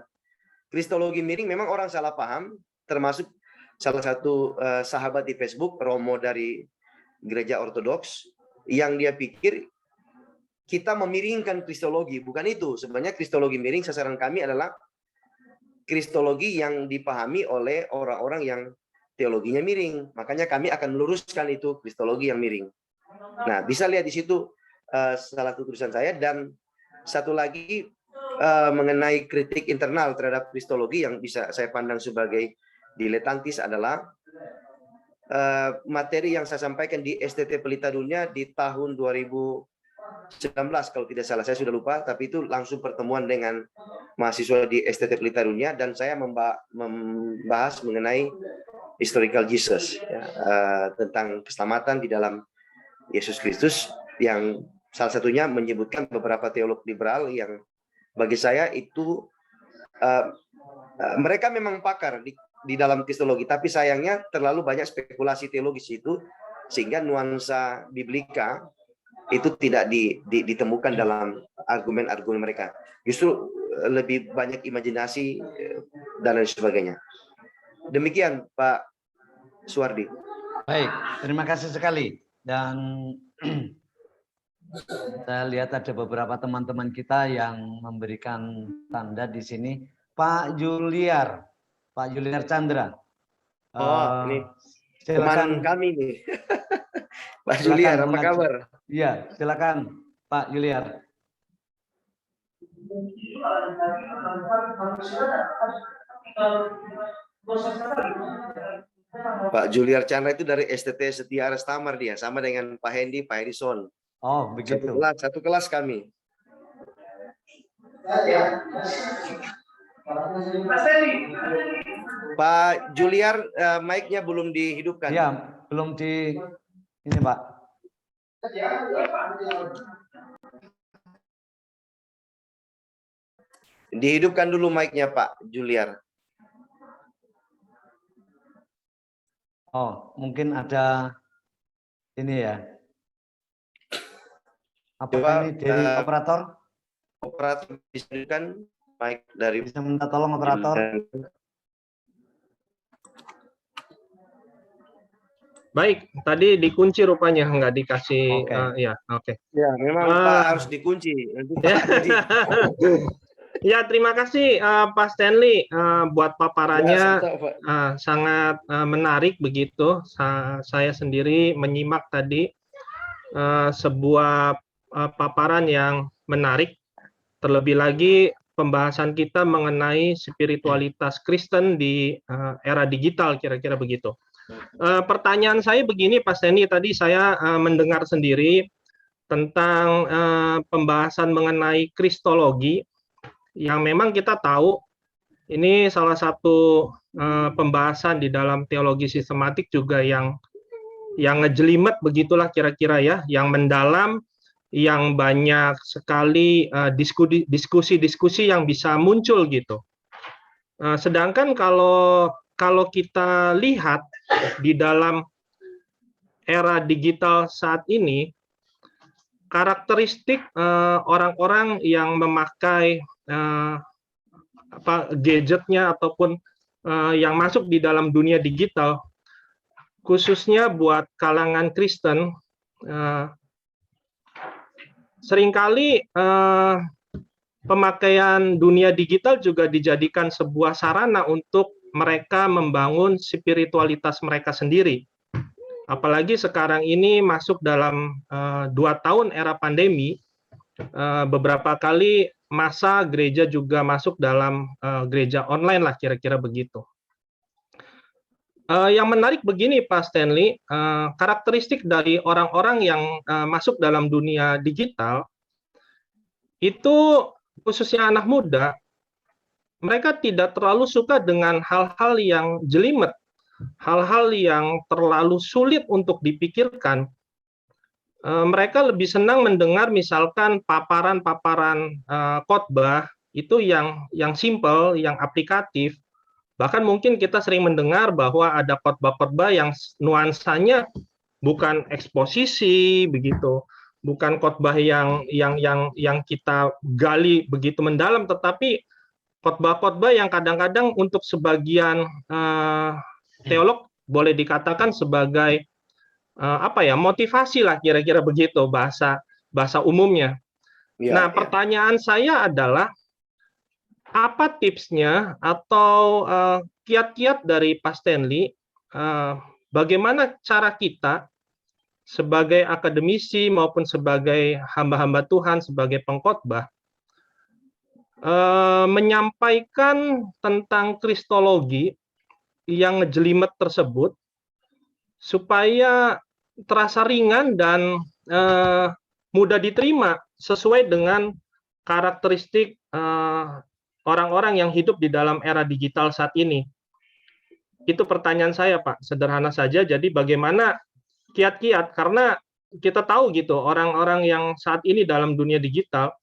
Kristologi miring memang orang salah paham, termasuk salah satu sahabat di Facebook, Romo dari Gereja Ortodoks, yang dia pikir kita memiringkan kristologi. Bukan itu. Sebenarnya kristologi miring sasaran kami adalah kristologi yang dipahami oleh orang-orang yang teologinya miring. Makanya kami akan meluruskan itu kristologi yang miring. Nah, bisa lihat di situ salah satu tulisan saya. Dan satu lagi mengenai kritik internal terhadap kristologi yang bisa saya pandang sebagai diletantis adalah materi yang saya sampaikan di STT Pelita Dunia di tahun 2019 kalau tidak salah, saya sudah lupa, tapi itu langsung pertemuan dengan mahasiswa di STT Pelita Dunia dan saya membahas mengenai historical Jesus ya, tentang keselamatan di dalam Yesus Kristus, yang salah satunya menyebutkan beberapa teolog liberal yang bagi saya itu mereka memang pakar di dalam kristologi, tapi sayangnya terlalu banyak spekulasi teologis itu sehingga nuansa biblika itu tidak ditemukan dalam argumen-argumen mereka. Justru lebih banyak imajinasi dan lain sebagainya. Demikian Pak Suwardi. Baik, terima kasih sekali. Dan saya lihat ada beberapa teman-teman kita yang memberikan tanda di sini. Pak Juliar Chandra. Ini silakan teman kami nih. Pak Juliar, apa kabar? Iya, silakan Pak Juliar. Pak Juliar Chandra itu dari STT Setia Arestamar dia, sama dengan Pak Hendy, Pak Edison. Oh, begitu. Satu kelas kami. Pak Juliar, mic-nya belum dihidupkan. Ya, belum di ini, Pak. Dihidupkan dulu mic-nya Pak Juliar. Oh, mungkin ada ini ya. Apakah ini dari operator? Operator bisa dihidupkan mic dari. Bisa minta tolong operator. Baik, tadi dikunci rupanya, nggak dikasih. Ya, oke. Ya, memang Pak harus dikunci. Ya, terima kasih Pak Stanley buat paparannya, sangat menarik begitu. Saya sendiri menyimak tadi sebuah paparan yang menarik. Terlebih lagi pembahasan kita mengenai spiritualitas Kristen di era digital, kira-kira begitu. Pertanyaan saya begini, Pak Stanley, tadi saya mendengar sendiri tentang pembahasan mengenai kristologi, yang memang kita tahu ini salah satu pembahasan di dalam teologi sistematik juga yang ngejelimet begitulah kira-kira ya, yang mendalam, yang banyak sekali diskusi-diskusi yang bisa muncul gitu. Sedangkan kalau kita lihat di dalam era digital saat ini, karakteristik orang-orang yang memakai gadgetnya ataupun yang masuk di dalam dunia digital, khususnya buat kalangan Kristen, seringkali pemakaian dunia digital juga dijadikan sebuah sarana untuk mereka membangun spiritualitas mereka sendiri. Apalagi sekarang ini masuk dalam 2 tahun era pandemi, beberapa kali masa gereja juga masuk dalam gereja online lah, kira-kira begitu. Yang menarik begini Pak Stanley, karakteristik dari orang-orang yang masuk dalam dunia digital, itu khususnya anak muda, mereka tidak terlalu suka dengan hal-hal yang jelimet, hal-hal yang terlalu sulit untuk dipikirkan. mereka lebih senang mendengar misalkan paparan-paparan khotbah itu yang simple, yang aplikatif. Bahkan mungkin kita sering mendengar bahwa ada khotbah-khotbah yang nuansanya bukan eksposisi begitu, bukan khotbah yang kita gali begitu mendalam, tetapi khotbah-khotbah yang kadang-kadang untuk sebagian teolog boleh dikatakan sebagai apa ya, motivasi lah kira-kira begitu bahasa umumnya. Ya, Nah, ya. pertanyaan saya adalah apa tipsnya atau kiat-kiat dari Pak Stanley, bagaimana cara kita sebagai akademisi maupun sebagai hamba-hamba Tuhan, sebagai pengkhotbah, menyampaikan tentang kristologi yang ngejelimet tersebut supaya terasa ringan dan mudah diterima sesuai dengan karakteristik orang-orang yang hidup di dalam era digital saat ini. Itu pertanyaan saya, Pak. Sederhana saja. Jadi bagaimana kiat-kiat, karena kita tahu gitu orang-orang yang saat ini dalam dunia digital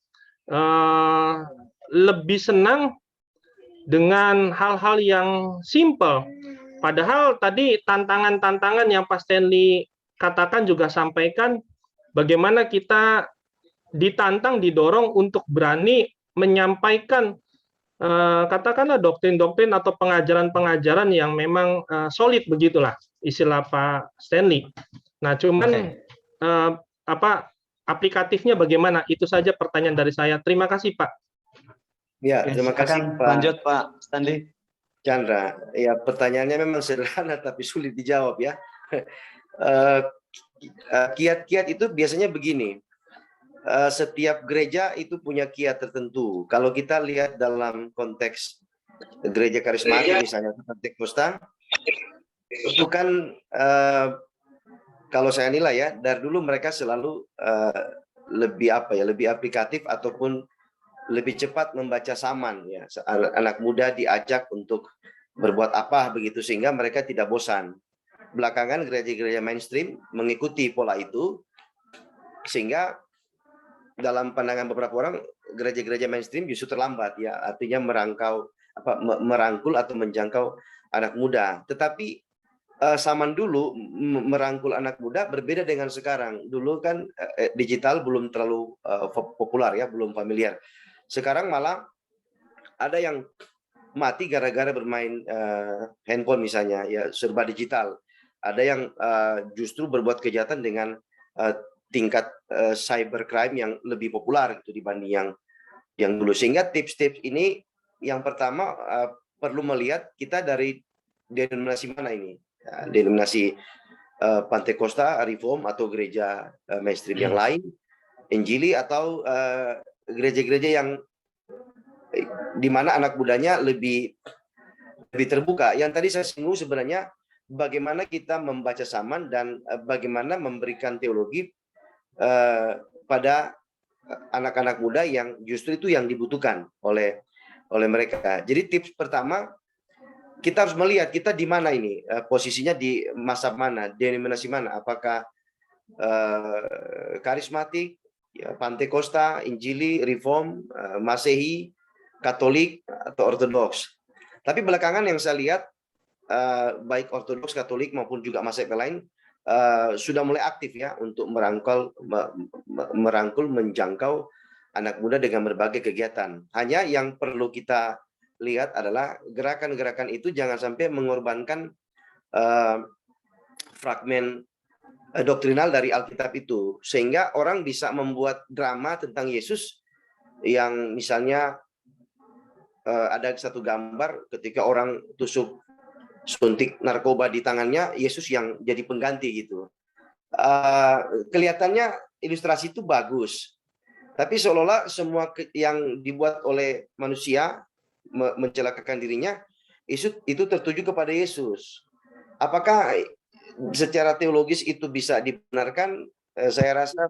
lebih senang dengan hal-hal yang simple. Padahal tadi tantangan-tantangan yang Pak Stanley katakan juga sampaikan, bagaimana kita ditantang, didorong untuk berani menyampaikan katakanlah doktrin-doktrin atau pengajaran-pengajaran yang memang solid begitulah istilah Pak Stanley. Nah, cuman aplikatifnya bagaimana? Itu saja pertanyaan dari saya. Terima kasih, Pak. Ya, terima kasih Pak. Lanjut Pak Stanley. Chandra, ya pertanyaannya memang sederhana tapi sulit dijawab ya. Kiat-kiat itu biasanya begini. Setiap gereja itu punya kiat tertentu. Kalau kita lihat dalam konteks gereja karismatik misalnya Pentakosta, itu kan kalau saya nilai ya dari dulu mereka selalu lebih lebih aplikatif ataupun lebih cepat membaca saman ya. Anak muda diajak untuk berbuat apa begitu sehingga mereka tidak bosan. Belakangan gereja-gereja mainstream mengikuti pola itu sehingga dalam pandangan beberapa orang gereja-gereja mainstream justru terlambat ya, artinya merangkul atau menjangkau anak muda. Tetapi zaman dulu merangkul anak muda berbeda dengan sekarang. Dulu kan digital belum terlalu populer ya, belum familiar. Sekarang malah ada yang mati gara-gara bermain handphone misalnya ya, serba digital. Ada yang justru berbuat kejahatan dengan tingkat cybercrime yang lebih populer gitu dibanding yang dulu. Sehingga tips-tips ini yang pertama perlu melihat kita dari denominasi mana ini. Ya, denominasi Pentakosta, Reform atau gereja mainstream yang lain, Injili atau gereja-gereja yang di mana anak mudanya lebih terbuka. Yang tadi saya singgung sebenarnya bagaimana kita membaca saman dan bagaimana memberikan teologi pada anak-anak muda yang justru itu yang dibutuhkan oleh mereka. Jadi tips pertama, kita harus melihat kita di mana ini, posisinya di masa mana, denominasi mana, apakah karismatik, ya, Pentakosta, Injili, Reform, Masehi, Katolik atau Ortodoks. Tapi belakangan yang saya lihat baik Ortodoks, Katolik maupun juga Masehi lain sudah mulai aktif ya untuk merangkul, menjangkau anak muda dengan berbagai kegiatan. Hanya yang perlu kita lihat adalah gerakan-gerakan itu jangan sampai mengorbankan fragmen doktrinal dari Alkitab itu, sehingga orang bisa membuat drama tentang Yesus yang misalnya ada satu gambar ketika orang suntik narkoba di tangannya, Yesus yang jadi pengganti gitu. Kelihatannya ilustrasi itu bagus, tapi seolah-olah semua yang dibuat oleh manusia mencelakakan dirinya itu tertuju kepada Yesus. Apakah secara teologis itu bisa dibenarkan? Saya rasa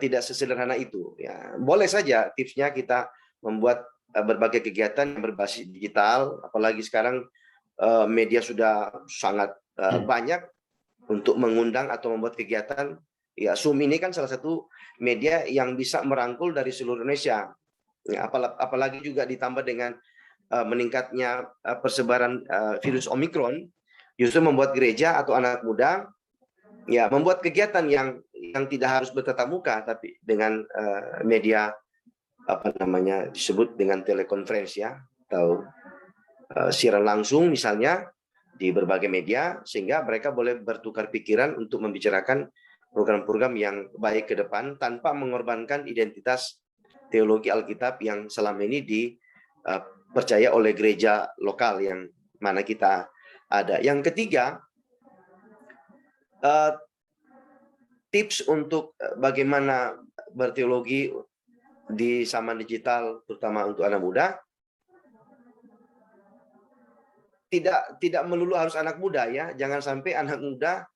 tidak sesederhana itu. Ya, boleh saja tipsnya kita membuat berbagai kegiatan yang berbasis digital, apalagi sekarang media sudah sangat banyak untuk mengundang atau membuat kegiatan Ya, Zoom ini kan salah satu media yang bisa merangkul dari seluruh Indonesia. Ya, apalagi juga ditambah dengan meningkatnya persebaran virus Omikron, justru membuat gereja atau anak muda ya membuat kegiatan yang tidak harus bertatap muka, tapi dengan media disebut dengan telekonferensi ya, atau siaran langsung misalnya di berbagai media, sehingga mereka boleh bertukar pikiran untuk membicarakan program-program yang baik ke depan tanpa mengorbankan identitas teologi Alkitab yang selama ini dipercaya oleh gereja lokal yang mana kita ada. Yang ketiga, tips untuk bagaimana berteologi di zaman digital, terutama untuk anak muda, tidak melulu harus anak muda ya. Jangan sampai anak muda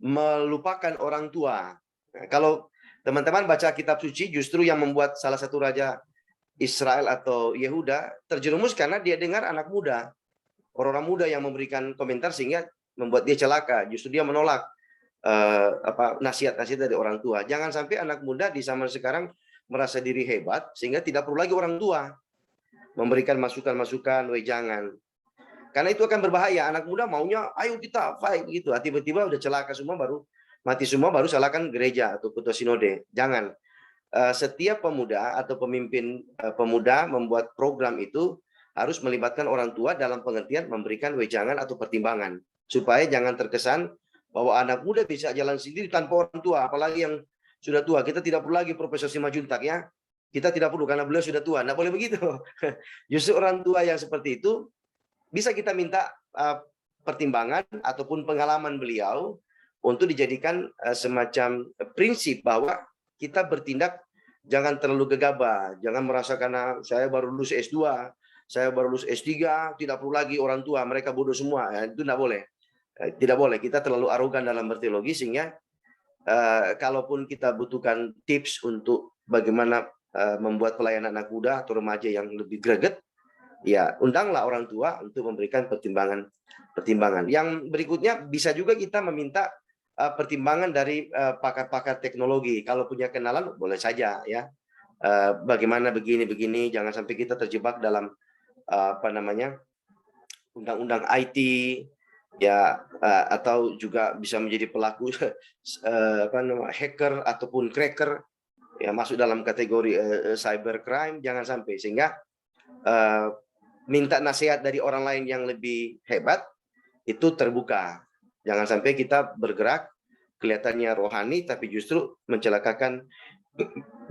melupakan orang tua. Nah, kalau teman-teman baca kitab suci, justru yang membuat salah satu raja Israel atau Yehuda terjerumus karena dia dengar anak muda, orang-orang muda yang memberikan komentar sehingga membuat dia celaka. Justru dia menolak nasihat-nasihat dari orang tua. Jangan sampai anak muda di zaman sekarang merasa diri hebat sehingga tidak perlu lagi orang tua memberikan masukan-masukan, wejangan. Karena itu akan berbahaya. Anak muda maunya, ayo kita fight gitu. Tiba-tiba udah celaka semua, baru mati semua, baru salahkan gereja atau ketua sinode. Jangan. Setiap pemuda atau pemimpin pemuda membuat program itu harus melibatkan orang tua dalam pengertian memberikan wejangan atau pertimbangan. Supaya jangan terkesan bahwa anak muda bisa jalan sendiri tanpa orang tua. Apalagi yang sudah tua. Kita tidak perlu lagi Profesor Simajuntak ya. Kita tidak perlu karena beliau sudah tua. Nggak boleh begitu. Justru orang tua yang seperti itu bisa kita minta pertimbangan ataupun pengalaman beliau untuk dijadikan semacam prinsip bahwa kita bertindak jangan terlalu gegabah, jangan merasa karena saya baru lulus S2, saya baru lulus S3, tidak perlu lagi orang tua, mereka bodoh semua. Ya, itu tidak boleh. Tidak boleh, kita terlalu arogan dalam berteologi sehingga kalaupun kita butuhkan tips untuk bagaimana membuat pelayanan anak muda atau remaja yang lebih greget, ya undanglah orang tua untuk memberikan pertimbangan. Yang berikutnya bisa juga kita meminta pertimbangan dari pakar-pakar teknologi. Kalau punya kenalan boleh saja ya. Bagaimana begini, jangan sampai kita terjebak dalam undang-undang IT ya, atau juga bisa menjadi pelaku hacker ataupun cracker ya, masuk dalam kategori cybercrime. Jangan sampai, sehingga minta nasihat dari orang lain yang lebih hebat itu terbuka. Jangan sampai kita bergerak kelihatannya rohani tapi justru mencelakakan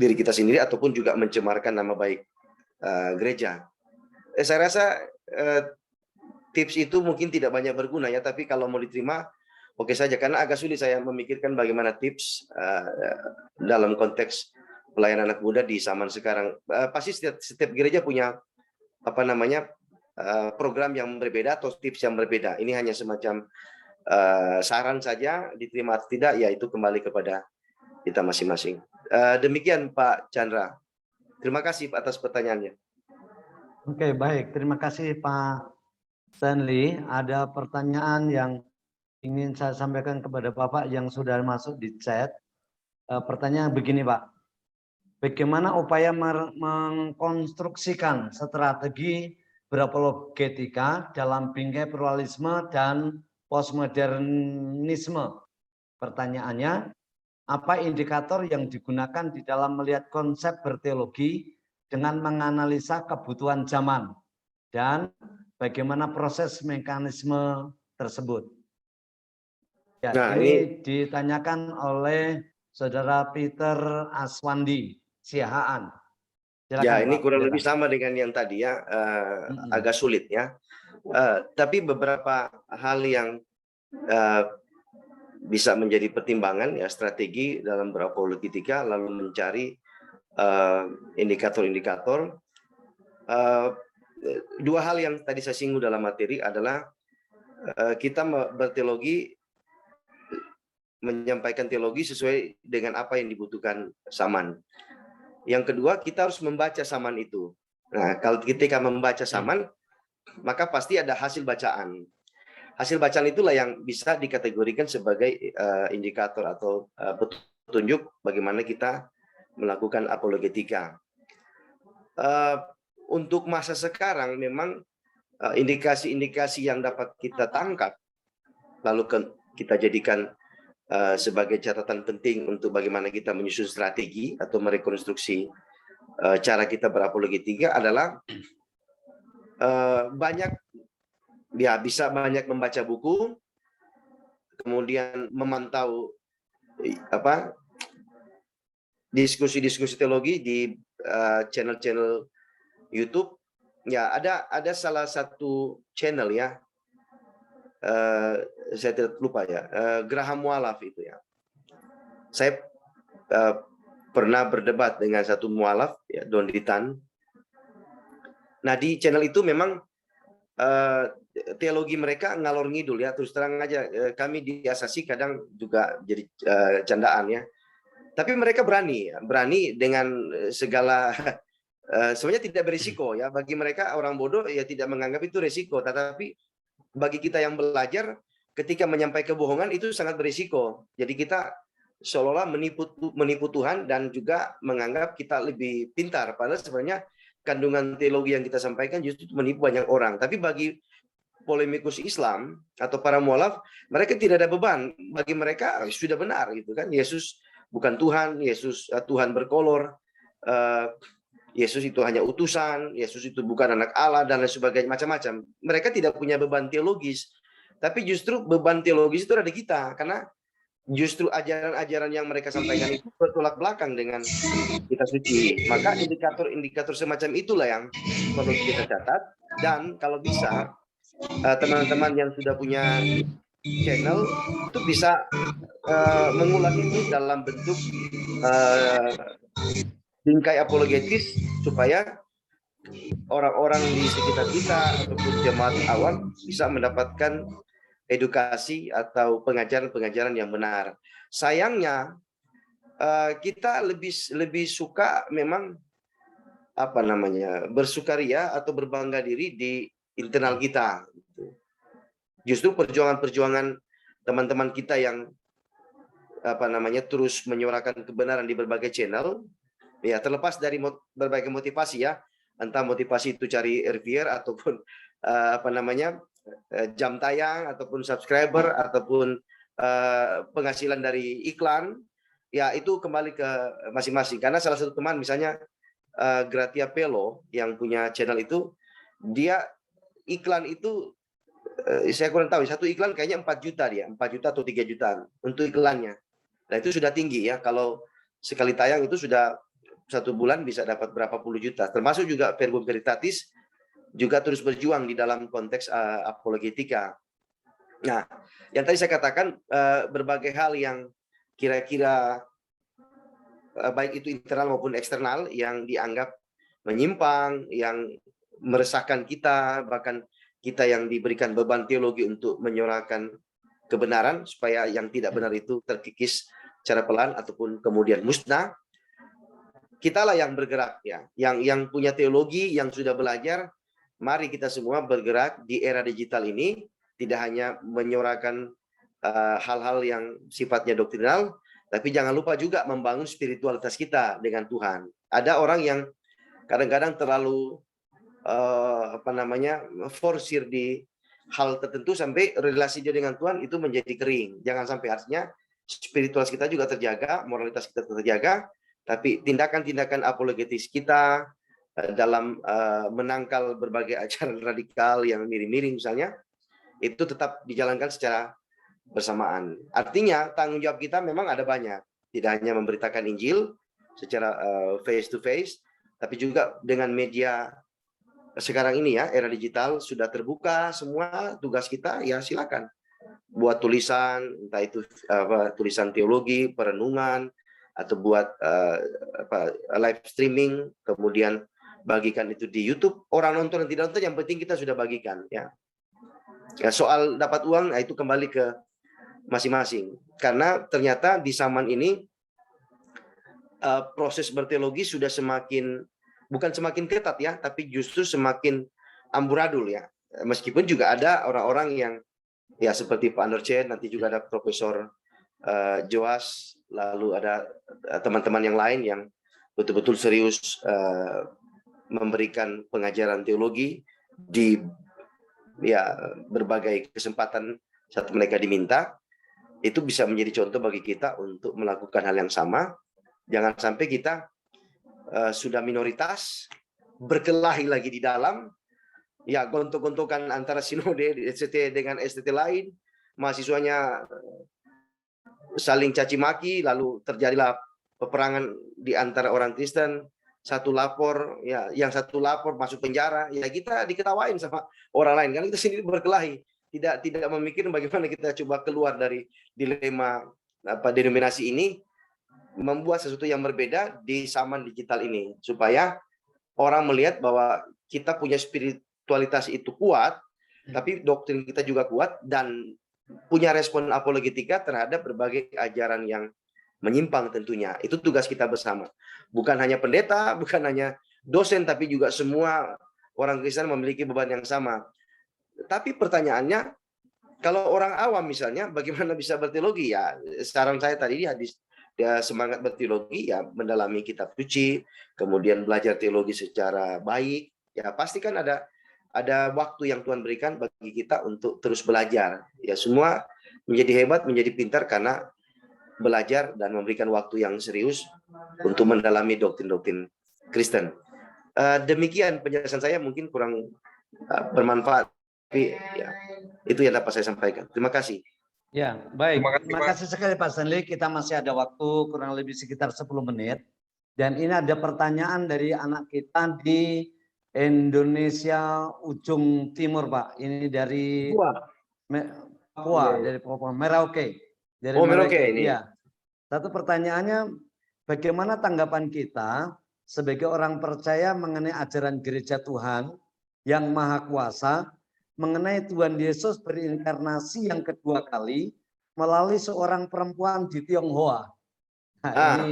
diri kita sendiri ataupun juga mencemarkan nama baik gereja. Saya rasa tips itu mungkin tidak banyak berguna ya, tapi kalau mau diterima oke saja, karena agak sulit saya memikirkan bagaimana tips dalam konteks pelayanan anak muda di zaman sekarang. Pasti setiap gereja punya program yang berbeda atau tips yang berbeda. Ini hanya semacam saran saja, diterima atau tidak ya itu kembali kepada kita masing-masing. Demikian Pak Chandra. Terima kasih atas pertanyaannya. Oke, baik. Terima kasih Pak Stanley. Ada pertanyaan yang ingin saya sampaikan kepada Bapak yang sudah masuk di chat. Pertanyaan begini Pak. Bagaimana upaya mengkonstruksikan strategi berapologetika dalam bingkai pluralisme dan postmodernisme? Pertanyaannya, apa indikator yang digunakan di dalam melihat konsep berteologi dengan menganalisa kebutuhan zaman? Dan bagaimana proses mekanisme tersebut? Ya, Nah, ini ditanyakan oleh Saudara Peter Aswandi Siahaan. Silakan, ya, ini Pak, kurang silakan. lebih sama dengan yang tadi ya, agak sulit ya. Tapi beberapa hal yang bisa menjadi pertimbangan ya, strategi dalam berapologetika, lalu mencari indikator-indikator. Dua hal yang tadi saya singgung dalam materi adalah kita berteologi, menyampaikan teologi sesuai dengan apa yang dibutuhkan zaman. Yang kedua, kita harus membaca zaman itu. Nah, kalau ketika membaca zaman, maka pasti ada hasil bacaan. Hasil bacaan itulah yang bisa dikategorikan sebagai indikator atau petunjuk bagaimana kita melakukan apologetika. Untuk masa sekarang memang indikasi-indikasi yang dapat kita tangkap lalu kita jadikan sebagai catatan penting untuk bagaimana kita menyusun strategi atau merekonstruksi cara kita berapologetika adalah bisa banyak membaca buku, kemudian memantau diskusi-diskusi teologi di channel-channel YouTube. Ya, ada salah satu channel ya, saya tidak lupa ya, Graham Mualaf itu ya. Saya pernah berdebat dengan satu mualaf ya, Don Ditan. Nah, di channel itu memang teologi mereka ngalor ngidul ya, terus terang aja kami di Asasi kadang juga jadi candaan ya. Tapi mereka berani dengan segala sebenarnya tidak berisiko ya, bagi mereka orang bodoh ya tidak menganggap itu risiko, tetapi bagi kita yang belajar ketika menyampaikan kebohongan itu sangat berisiko. Jadi kita seolah-olah menipu Tuhan dan juga menganggap kita lebih pintar, padahal sebenarnya kandungan teologi yang kita sampaikan justru menipu banyak orang. Tapi bagi polemikus Islam atau para mualaf, mereka tidak ada beban. Bagi mereka sudah benar gitu kan. Yesus bukan Tuhan, Yesus Tuhan berkolor, Yesus itu hanya utusan, Yesus itu bukan anak Allah dan lain sebagainya, macam-macam. Mereka tidak punya beban teologis. Tapi justru beban teologis itu ada di kita, karena justru ajaran-ajaran yang mereka sampaikan itu bertolak belakang dengan kitab suci. Maka indikator-indikator semacam itulah yang perlu kita catat. Dan kalau bisa teman-teman yang sudah punya channel itu bisa mengulas itu dalam bentuk bingkai apologetis supaya orang-orang di sekitar kita ataupun jemaat awam bisa mendapatkan edukasi atau pengajaran-pengajaran yang benar. Sayangnya kita lebih suka memang bersukaria atau berbangga diri di internal kita. Justru perjuangan-perjuangan teman-teman kita yang terus menyuarakan kebenaran di berbagai channel, ya terlepas dari berbagai motivasi ya, entah motivasi itu cari RVR ataupun jam tayang ataupun subscriber ataupun penghasilan dari iklan, ya itu kembali ke masing-masing. Karena salah satu teman misalnya Gratia Pelo yang punya channel itu, dia iklan itu saya kurang tahu, satu iklan kayaknya 4 juta dia, 4 juta atau 3 jutaan untuk iklannya. Nah itu sudah tinggi ya, kalau sekali tayang itu sudah 1 bulan bisa dapat berapa puluh juta. Termasuk juga Verbum Veritatis juga terus berjuang di dalam konteks apologetika. Nah, yang tadi saya katakan berbagai hal yang kira-kira baik itu internal maupun eksternal yang dianggap menyimpang, yang meresahkan kita, bahkan kita yang diberikan beban teologi untuk menyuarakan kebenaran supaya yang tidak benar itu terkikis secara pelan ataupun kemudian musnah. Kitalah yang bergerak ya, yang punya teologi, yang sudah belajar. Mari kita semua bergerak di era digital ini, tidak hanya menyuarakan hal-hal yang sifatnya doktrinal, tapi jangan lupa juga membangun spiritualitas kita dengan Tuhan. Ada orang yang kadang-kadang terlalu forsir di hal tertentu sampai relasi dia dengan Tuhan itu menjadi kering. Jangan sampai, artinya spiritualitas kita juga terjaga, moralitas kita terjaga, tapi tindakan-tindakan apologetis kita dalam menangkal berbagai ajaran radikal yang miring-miring misalnya, itu tetap dijalankan secara bersamaan. Artinya tanggung jawab kita memang ada banyak, tidak hanya memberitakan Injil secara face to face, tapi juga dengan media sekarang ini ya, era digital sudah terbuka semua. Tugas kita ya silakan buat tulisan, entah itu tulisan teologi, perenungan, atau buat live streaming, kemudian bagikan itu di YouTube. Orang nonton dan tidak nonton, yang penting kita sudah bagikan ya. Soal dapat uang, itu kembali ke masing-masing. Karena ternyata di zaman ini proses berteologi sudah bukan semakin ketat ya, tapi justru semakin amburadul ya. Meskipun juga ada orang-orang yang ya seperti Pak Anderchen, nanti juga ada Profesor Joas, lalu ada teman-teman yang lain yang betul-betul serius memberikan pengajaran teologi di berbagai kesempatan saat mereka diminta. Itu bisa menjadi contoh bagi kita untuk melakukan hal yang sama. Jangan sampai kita sudah minoritas, berkelahi lagi di dalam, ya gontok-gontokan antara sinode STT dengan STT lain, mahasiswanya saling caci maki, lalu terjadilah peperangan di antara orang Kristen, satu lapor, ya yang satu lapor masuk penjara, ya kita diketawain sama orang lain, karena kita sendiri berkelahi, tidak memikir bagaimana kita coba keluar dari dilema denominasi ini, membuat sesuatu yang berbeda di zaman digital ini, supaya orang melihat bahwa kita punya spiritualitas itu kuat, tapi doktrin kita juga kuat, dan punya respon apologetika terhadap berbagai ajaran yang menyimpang tentunya. Itu tugas kita bersama. Bukan hanya pendeta, bukan hanya dosen, tapi juga semua orang Kristen memiliki beban yang sama. Tapi pertanyaannya, kalau orang awam misalnya, bagaimana bisa berteologi? Ya, saran saya tadi dia semangat berteologi, ya mendalami kitab suci, kemudian belajar teologi secara baik. Ya pasti kan ada waktu yang Tuhan berikan bagi kita untuk terus belajar. Ya semua menjadi hebat, menjadi pintar karena belajar dan memberikan waktu yang serius untuk mendalami doktrin-doktrin Kristen. Demikian penjelasan saya, mungkin kurang bermanfaat, tapi ya, itu yang dapat saya sampaikan. Terima kasih. Ya, baik. Terima kasih sekali Pak Stanley. Kita masih ada waktu kurang lebih sekitar 10 menit. Dan ini ada pertanyaan dari anak kita di Indonesia ujung timur, Pak. Ini dari Papua, dari Papua, Merauke. Dari Merauke ini. Ya. Satu pertanyaannya, bagaimana tanggapan kita sebagai orang percaya mengenai ajaran gereja Tuhan yang Maha Kuasa, mengenai Tuhan Yesus berinkarnasi yang kedua kali melalui seorang perempuan di Tionghoa. Nah,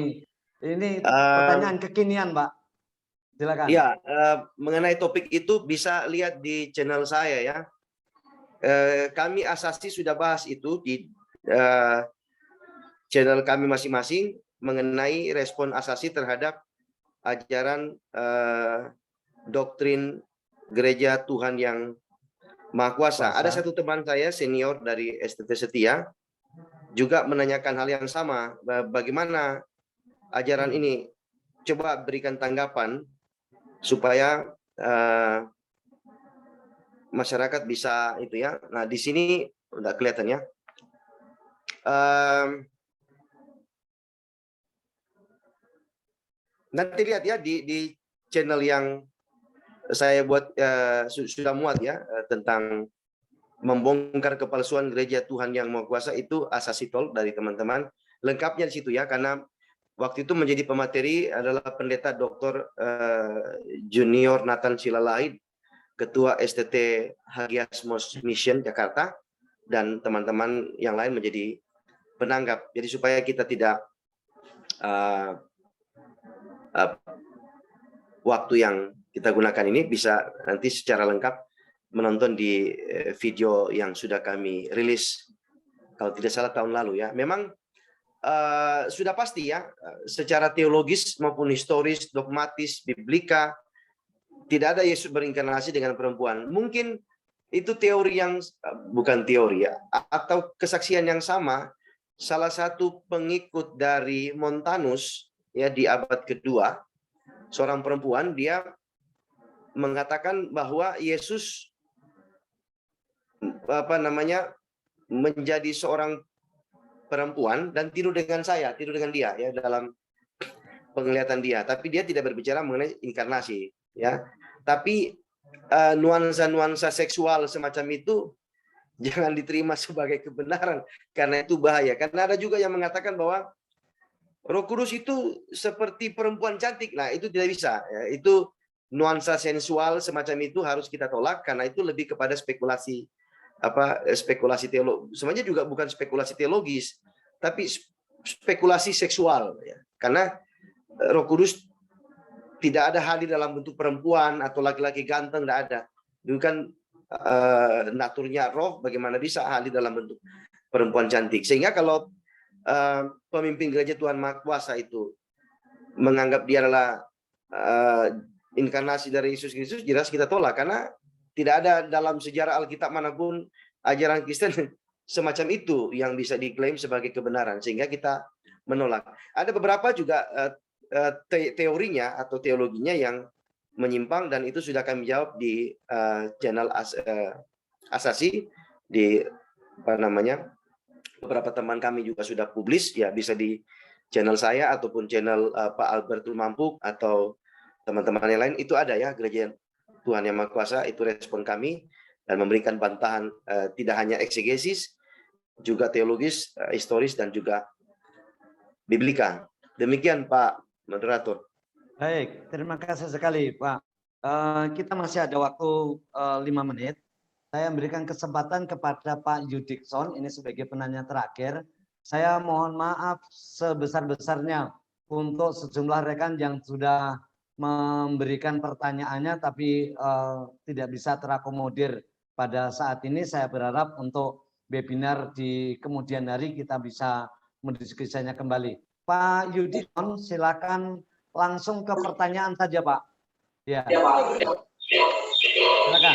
ini pertanyaan kekinian, Pak. Silakan. Ya, mengenai topik itu bisa lihat di channel saya ya. Kami Asasi sudah bahas itu di channel kami masing-masing mengenai respon Asasi terhadap ajaran doktrin gereja Tuhan yang Maha Kuasa. Ada satu teman saya senior dari STT Setia juga menanyakan hal yang sama. Bagaimana ajaran ini? Coba berikan tanggapan supaya masyarakat bisa itu ya. Nah di sini udah kelihatan ya. Nanti lihat ya di channel yang saya buat sudah muat ya tentang membongkar kepalsuan gereja Tuhan yang Maha Kuasa, itu Asasi Talk dari teman-teman. Lengkapnya di situ ya, karena waktu itu menjadi pemateri adalah pendeta Dr. Junior Nathan Silalahid, Ketua STT Hagiasmos Mission Jakarta, dan teman-teman yang lain menjadi penanggap. Jadi supaya kita tidak waktu yang kita gunakan ini bisa nanti secara lengkap menonton di video yang sudah kami rilis kalau tidak salah tahun lalu ya. Memang sudah pasti ya, secara teologis maupun historis, dogmatis, biblika, tidak ada Yesus berinkarnasi dengan perempuan. Mungkin itu teori yang bukan teori ya, atau kesaksian yang sama. Salah satu pengikut dari Montanus ya di abad kedua, seorang perempuan, dia mengatakan bahwa Yesus menjadi seorang perempuan dan tidur dengan dia ya dalam penglihatan dia, tapi dia tidak berbicara mengenai inkarnasi ya. Tapi nuansa-nuansa seksual semacam itu jangan diterima sebagai kebenaran, karena itu bahaya. Karena ada juga yang mengatakan bahwa Roh Kudus itu seperti perempuan cantik. Nah, itu tidak bisa ya. Itu nuansa sensual semacam itu harus kita tolak, karena itu lebih kepada spekulasi teologi. Sebenarnya juga bukan spekulasi teologis, tapi spekulasi seksual ya. Karena Roh Kudus tidak ada hadir dalam bentuk perempuan atau laki-laki ganteng, tidak ada. Itu kan naturnya roh, bagaimana bisa hadir dalam bentuk perempuan cantik. Sehingga kalau pemimpin gereja Tuhan Maha Kuasa itu menganggap dia adalah inkarnasi dari Yesus Kristus, jelas kita tolak, karena tidak ada dalam sejarah Alkitab manapun ajaran Kristen semacam itu yang bisa diklaim sebagai kebenaran, sehingga kita menolak. Ada beberapa juga teorinya atau teologinya yang menyimpang, dan itu sudah kami jawab di channel Asasi, di beberapa teman kami juga sudah publis, ya bisa di channel saya ataupun channel Pak Albert Mampuk atau teman-teman yang lain, itu ada ya, gereja Tuhan Yang Maha Kuasa, itu respon kami dan memberikan bantahan tidak hanya eksegesis, juga teologis, historis, dan juga biblika. Demikian Pak Moderator. Baik, terima kasih sekali Pak. Kita masih ada waktu 5 menit. Saya memberikan kesempatan kepada Pak Yudikson, ini sebagai penanya terakhir. Saya mohon maaf sebesar-besarnya untuk sejumlah rekan yang sudah memberikan pertanyaannya, tapi tidak bisa terakomodir pada saat ini. Saya berharap untuk webinar di kemudian hari kita bisa mendiskusikannya kembali. Pak Yudikson, silakan langsung ke pertanyaan saja Pak. Ya, silakan.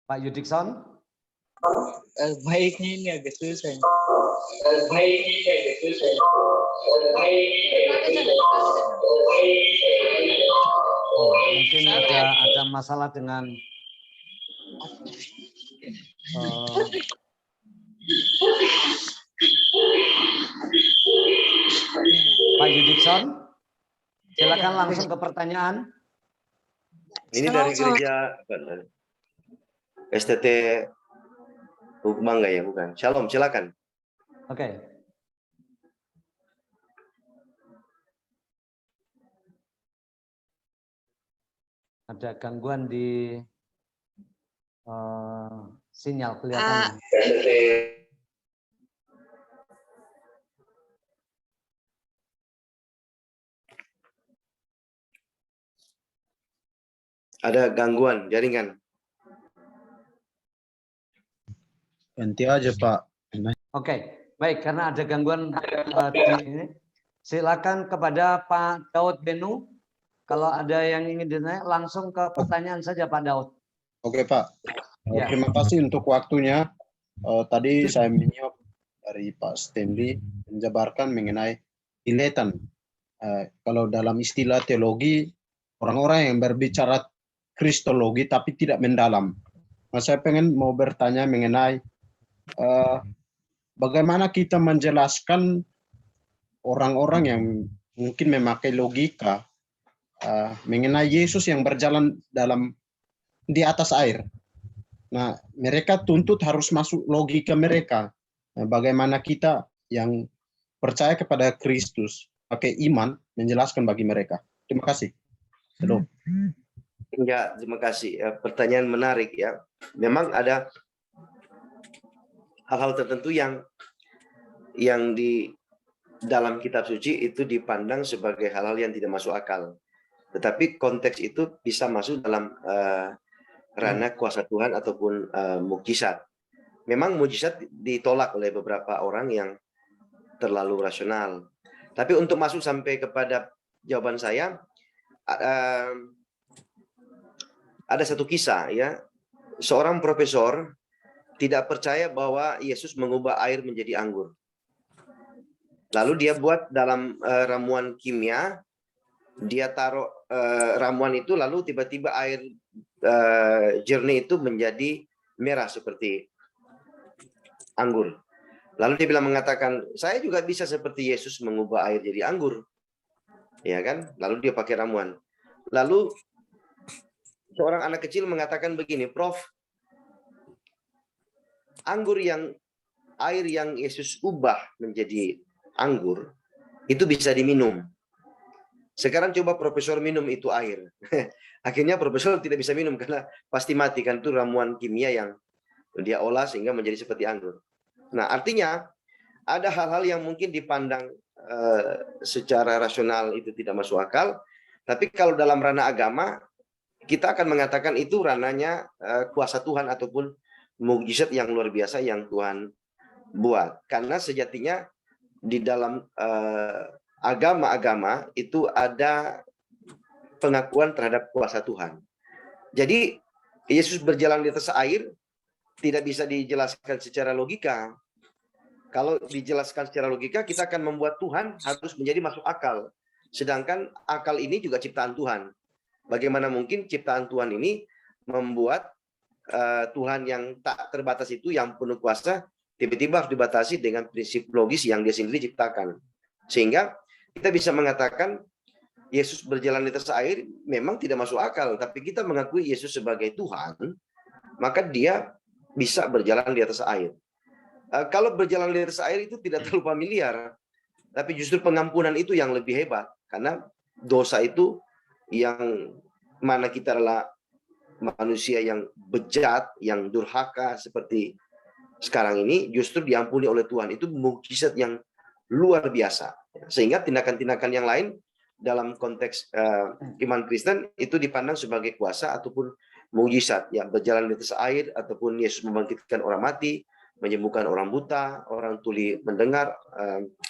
Pak Yudikson. Baiknya ini agak susah. Oh, mungkin ada masalah dengan Pak Yudikson. Silakan langsung ke pertanyaan. Ini dari gereja STT Mangga ya, bukan? Shalom, silakan. Oke. Ada gangguan di sinyal kelihatannya. Ada gangguan jaringan. Ganti aja Pak. Oke, baik, karena ada gangguan di ini. Silakan kepada Pak Daud Benu. Kalau ada yang ingin ditanya, langsung ke pertanyaan saja Pak Daud. Oke Pak. Ya. Terima kasih untuk waktunya. Tadi saya menyimak dari Pak Stanley menjabarkan mengenai iletan. Kalau dalam istilah teologi, orang-orang yang berbicara kristologi tapi tidak mendalam. Nah, saya mau bertanya mengenai bagaimana kita menjelaskan orang-orang yang mungkin memakai logika mengenai Yesus yang berjalan di atas air. Nah, mereka tuntut harus masuk logika mereka. Nah, bagaimana kita yang percaya kepada Kristus pakai iman menjelaskan bagi mereka. Terima kasih. Halo. Ya, terima kasih. Pertanyaan menarik ya. Memang ada hal-hal tertentu yang di dalam kitab suci itu dipandang sebagai hal-hal yang tidak masuk akal. Tetapi konteks itu bisa masuk dalam ranah kuasa Tuhan ataupun mukjizat. Memang mukjizat ditolak oleh beberapa orang yang terlalu rasional. Tapi untuk masuk sampai kepada jawaban saya, ada satu kisah ya, seorang profesor tidak percaya bahwa Yesus mengubah air menjadi anggur. Lalu dia buat dalam ramuan kimia, dia taruh ramuan itu, lalu tiba-tiba air jernih itu menjadi merah seperti anggur. Lalu dia mengatakan, saya juga bisa seperti Yesus mengubah air jadi anggur, ya kan? Lalu dia pakai ramuan. Lalu seorang anak kecil mengatakan begini, Prof, air yang Yesus ubah menjadi anggur itu bisa diminum. Sekarang coba profesor minum itu air. Akhirnya profesor tidak bisa minum karena pasti mati, kan itu ramuan kimia yang dia olah sehingga menjadi seperti anggur. Nah, artinya ada hal-hal yang mungkin dipandang secara rasional itu tidak masuk akal, tapi kalau dalam ranah agama kita akan mengatakan itu ranahnya kuasa Tuhan ataupun mukjizat yang luar biasa yang Tuhan buat. Karena sejatinya di dalam agama-agama itu ada pengakuan terhadap kuasa Tuhan. Jadi Yesus berjalan di atas air tidak bisa dijelaskan secara logika. Kalau dijelaskan secara logika, kita akan membuat Tuhan harus menjadi masuk akal. Sedangkan akal ini juga ciptaan Tuhan. Bagaimana mungkin ciptaan Tuhan ini membuat Tuhan yang tak terbatas itu, yang penuh kuasa, tiba-tiba harus dibatasi dengan prinsip logis yang dia sendiri ciptakan. Sehingga kita bisa mengatakan Yesus berjalan di atas air memang tidak masuk akal. Tapi kita mengakui Yesus sebagai Tuhan, maka dia bisa berjalan di atas air. Kalau berjalan di atas air itu tidak terlalu familiar, tapi justru pengampunan itu yang lebih hebat, karena dosa itu yang mana kita adalah manusia yang bejat, yang durhaka seperti sekarang ini, justru diampuni oleh Tuhan. Itu mukjizat yang luar biasa, sehingga tindakan-tindakan yang lain dalam konteks iman Kristen itu dipandang sebagai kuasa ataupun mukjizat, yang berjalan di atas air, ataupun Yesus membangkitkan orang mati, menyembuhkan orang buta, orang tuli mendengar,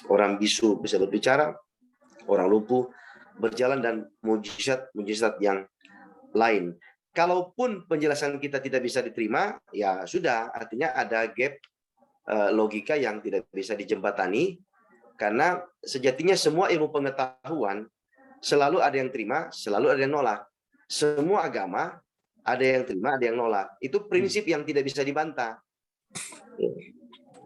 orang bisu bisa berbicara, orang lumpuh berjalan, dan mujizat-mujizat yang lain. Kalaupun penjelasan kita tidak bisa diterima, ya sudah, artinya ada gap logika yang tidak bisa dijembatani, karena sejatinya semua ilmu pengetahuan selalu ada yang terima, selalu ada yang nolak. Semua agama ada yang terima, ada yang nolak. Itu prinsip yang tidak bisa dibantah.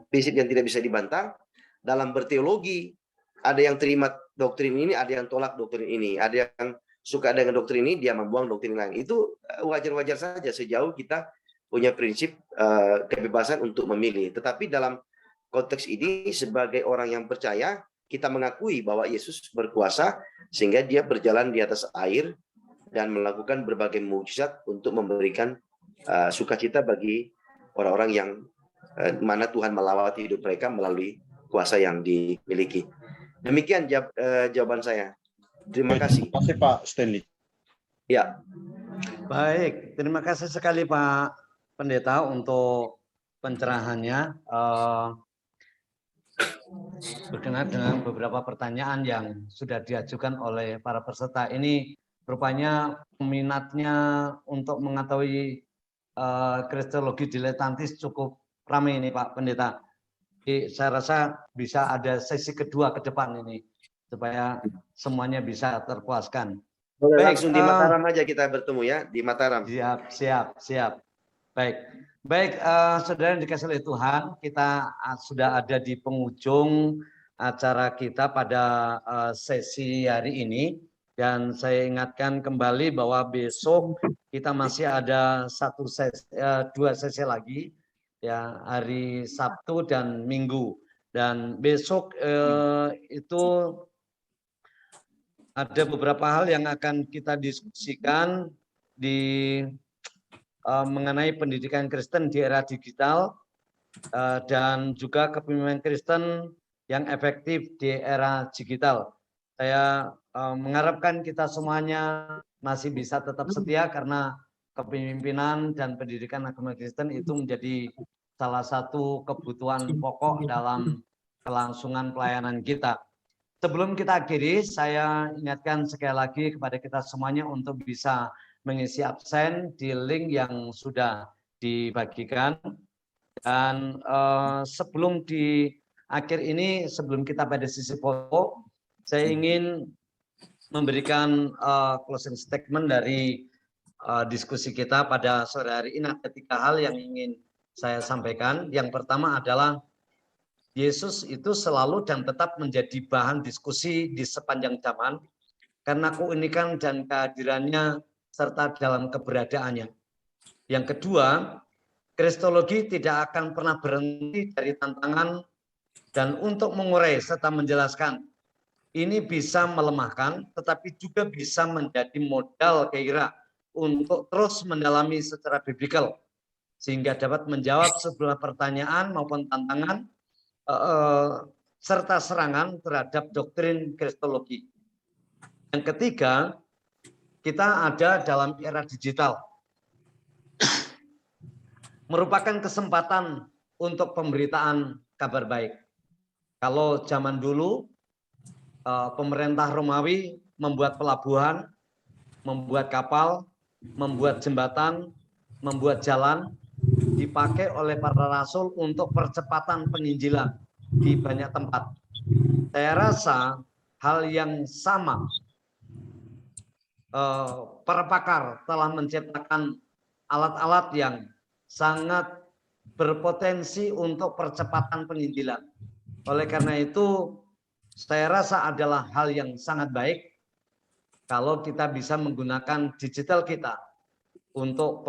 Prinsip yang tidak bisa dibantah. Dalam berteologi, ada yang terima doktrin ini, ada yang tolak doktrin ini, ada yang suka dengan doktrin ini, dia membuang doktrin lain. Itu wajar-wajar saja sejauh kita punya prinsip kebebasan untuk memilih. Tetapi dalam konteks ini, sebagai orang yang percaya, kita mengakui bahwa Yesus berkuasa sehingga dia berjalan di atas air dan melakukan berbagai mukjizat untuk memberikan sukacita bagi orang-orang yang mana Tuhan melawati hidup mereka melalui kuasa yang dimiliki. Demikian jawaban saya. Terima kasih. Terima kasih Pak Stanley. Ya. Baik, terima kasih sekali Pak Pendeta untuk pencerahannya. Berkenaan dengan beberapa pertanyaan yang sudah diajukan oleh para peserta ini, rupanya minatnya untuk mengetahui kristologi diletantis cukup ramai ini Pak Pendeta. Jadi saya rasa bisa ada sesi kedua ke depan ini supaya semuanya bisa terpuaskan. Boleh, langsung di Mataram aja kita bertemu ya, di Mataram. Siap. Baik, saudara yang dikasihi oleh Tuhan, kita sudah ada di penghujung acara kita pada sesi hari ini, dan saya ingatkan kembali bahwa besok kita masih ada dua sesi lagi, ya, hari Sabtu dan Minggu. Dan besok itu ada beberapa hal yang akan kita diskusikan mengenai pendidikan Kristen di era digital dan juga kepemimpinan Kristen yang efektif di era digital. Saya mengharapkan kita semuanya masih bisa tetap setia, karena kepemimpinan dan pendidikan agama Kristen itu menjadi salah satu kebutuhan pokok dalam kelangsungan pelayanan kita. Sebelum kita akhiri, saya ingatkan sekali lagi kepada kita semuanya untuk bisa mengisi absen di link yang sudah dibagikan. Dan sebelum di akhir ini, sebelum kita pada sisi foto, saya ingin memberikan closing statement dari diskusi kita pada sore hari ini. Ada 3 hal yang ingin saya sampaikan. Yang pertama adalah Yesus itu selalu dan tetap menjadi bahan diskusi di sepanjang zaman karena keunikan dan kehadirannya serta dalam keberadaannya. Yang kedua, kristologi tidak akan pernah berhenti dari tantangan, dan untuk mengurai serta menjelaskan ini bisa melemahkan tetapi juga bisa menjadi modal gairah untuk terus mendalami secara biblikal sehingga dapat menjawab sebuah pertanyaan maupun tantangan serta serangan terhadap doktrin kristologi. Yang ketiga, kita ada dalam era digital. merupakan kesempatan untuk pemberitaan kabar baik. Kalau zaman dulu pemerintah Romawi membuat pelabuhan, membuat kapal, membuat jembatan, membuat jalan, dipakai oleh para rasul untuk percepatan penginjilan di banyak tempat. Saya rasa hal yang sama, para pakar telah menciptakan alat-alat yang sangat berpotensi untuk percepatan penginjilan. Oleh karena itu, saya rasa adalah hal yang sangat baik kalau kita bisa menggunakan digital kita untuk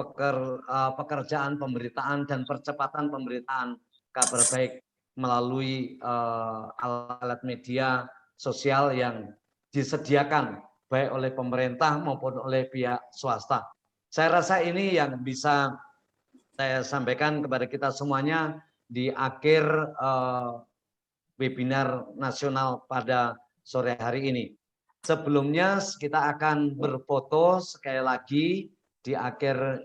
pekerjaan pemberitaan dan percepatan pemberitaan kabar baik melalui alat media sosial yang disediakan baik oleh pemerintah maupun oleh pihak swasta. Saya rasa ini yang bisa saya sampaikan kepada kita semuanya di akhir webinar nasional pada sore hari ini. Sebelumnya kita akan berfoto sekali lagi di akhir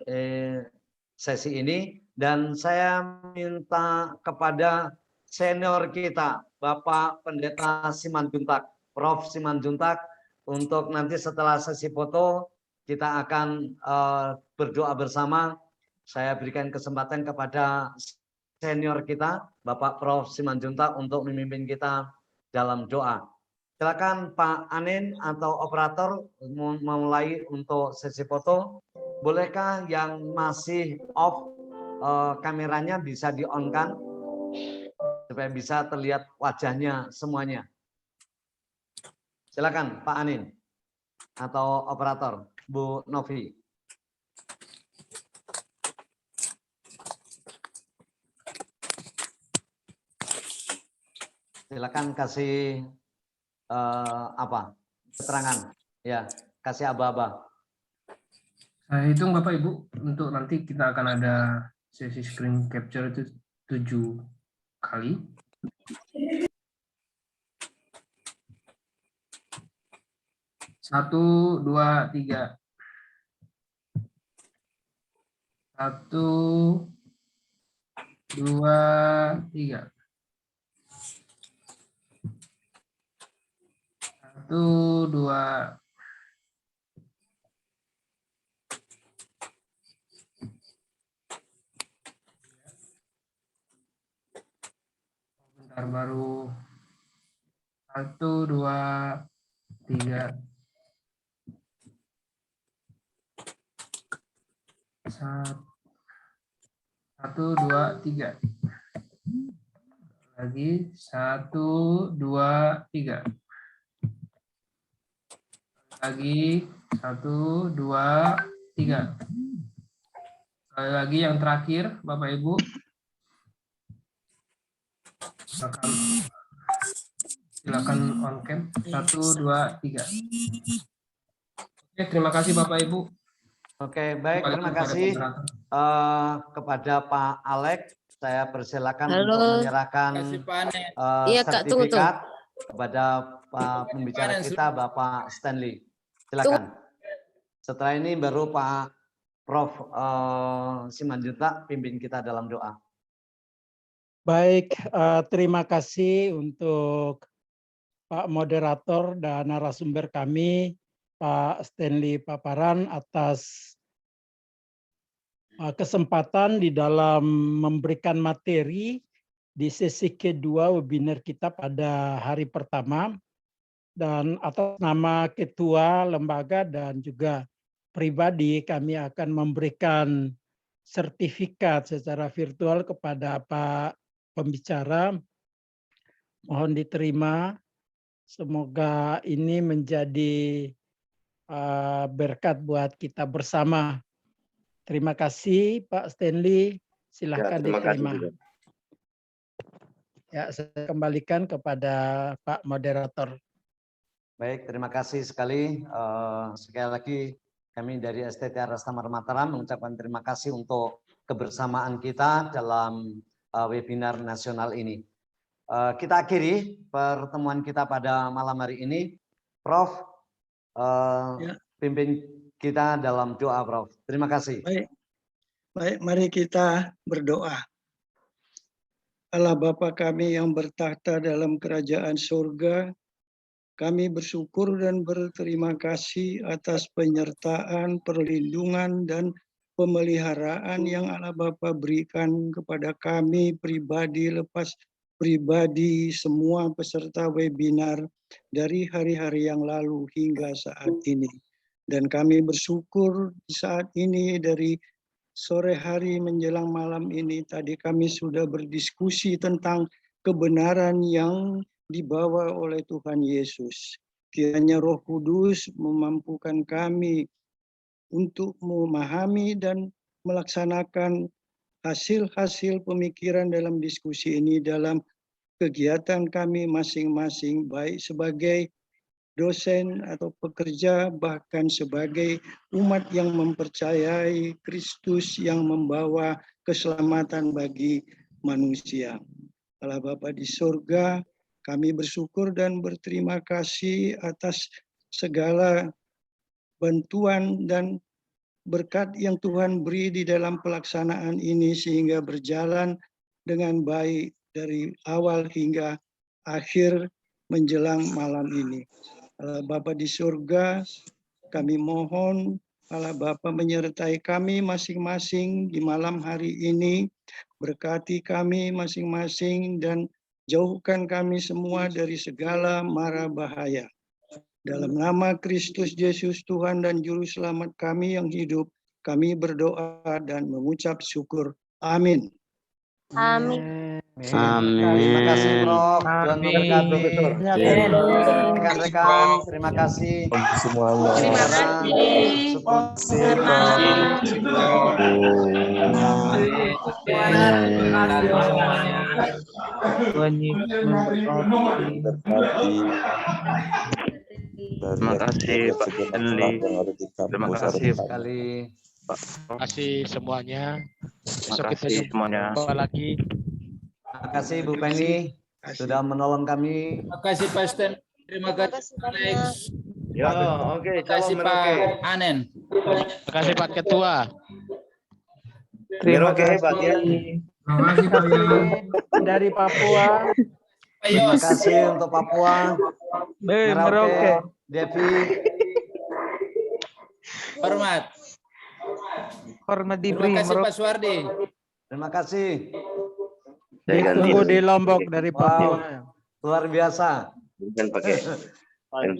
sesi ini, dan saya minta kepada senior kita, Bapak Pendeta Simanjuntak, Prof. Simanjuntak, untuk nanti setelah sesi foto kita akan berdoa bersama. Saya berikan kesempatan kepada senior kita, Bapak Prof. Simanjuntak, untuk memimpin kita dalam doa. Silakan Pak Anin atau operator memulai untuk sesi foto. Bolehkah yang masih off kameranya bisa di-on-kan supaya bisa terlihat wajahnya semuanya. Silakan Pak Anin atau operator Bu Novi. Silakan kasih keterangan, ya, kasih aba-aba. Saya hitung Bapak Ibu, untuk nanti kita akan ada sesi screen capture itu 7 kali. Satu, dua, tiga. 1, 2, 3. 1, 2. Bentar, baru 1, 2, 3. 1, 2, 3. Lagi 1, 2, 3. Lagi 1, 2, 3. Sekali lagi yang terakhir, Bapak Ibu. Silakan on cam. 1, 2, 3. Oke, terima kasih Bapak Ibu. Oke, baik, terima kasih kepada Pak Alex. Saya persilakan untuk menyerahkan sertifikat kepada Pak pembicara kita, Bapak Stanley. Silakan. Setelah ini baru Pak Prof. Simanjuntak pimpin kita dalam doa. Baik, terima kasih untuk Pak Moderator dan narasumber kami, Pak Stanley Paparan, atas kesempatan di dalam memberikan materi di sesi kedua webinar kita pada hari pertama, dan atas nama Ketua Lembaga dan juga pribadi kami akan memberikan sertifikat secara virtual kepada Pak pembicara. Mohon diterima, semoga ini menjadi berkat buat kita bersama. Terima kasih Pak Stanley, silahkan diterima. Ya, saya kembalikan kepada Pak Moderator. Baik, terima kasih sekali. Sekali lagi kami dari STT Rastamar Mataram mengucapkan terima kasih untuk kebersamaan kita dalam webinar nasional ini. Kita akhiri pertemuan kita pada malam hari ini. Prof, pimpin kita dalam doa, Prof. Terima kasih. Baik. Baik, mari kita berdoa. Allah Bapa kami yang bertahta dalam kerajaan surga, kami bersyukur dan berterima kasih atas penyertaan, perlindungan, dan pemeliharaan yang Allah Bapa berikan kepada kami pribadi lepas pribadi, semua peserta webinar dari hari-hari yang lalu hingga saat ini. Dan kami bersyukur saat ini dari sore hari menjelang malam ini tadi kami sudah berdiskusi tentang kebenaran yang dibawa oleh Tuhan Yesus. Kiranya Roh Kudus memampukan kami untuk memahami dan melaksanakan hasil-hasil pemikiran dalam diskusi ini dalam kegiatan kami masing-masing, baik sebagai dosen atau pekerja, bahkan sebagai umat yang mempercayai Kristus yang membawa keselamatan bagi manusia. Allah Bapa di surga, kami bersyukur dan berterima kasih atas segala bantuan dan berkat yang Tuhan beri di dalam pelaksanaan ini sehingga berjalan dengan baik dari awal hingga akhir menjelang malam ini. Allah Bapa di surga, kami mohon Allah Bapa menyertai kami masing-masing di malam hari ini, berkati kami masing-masing dan jauhkan kami semua dari segala mara bahaya. Dalam nama Kristus Yesus Tuhan dan Juru Selamat kami yang hidup, kami berdoa dan mengucap syukur. Amin. Amin. Terima kasih Prof. Tuhan memberkati. Rekan-rekan, terima kasih. Terima kasih. Terima kasih Pak Henry. Terima kasih sekali. Terima kasih semuanya. Terima kasih semuanya. Jumpa lagi. Terima kasih Bu Penny sudah menolong kami. Terima kasih Pak Sten. Terima kasih Pak Alex. Ya, oke. Terima kasih Pak Anen. Terima kasih Pak Ketua. Terima kasih hebat ya. Terima kasih Pak Yon. Dari Papua. Terima kasih untuk Papua. Merauke, Devi. Hormat. Hormat Terima kasih Pak Suwardi. Terima kasih. Ditunggu di Lombok dari Papua. Wow, luar biasa. Bukan pakai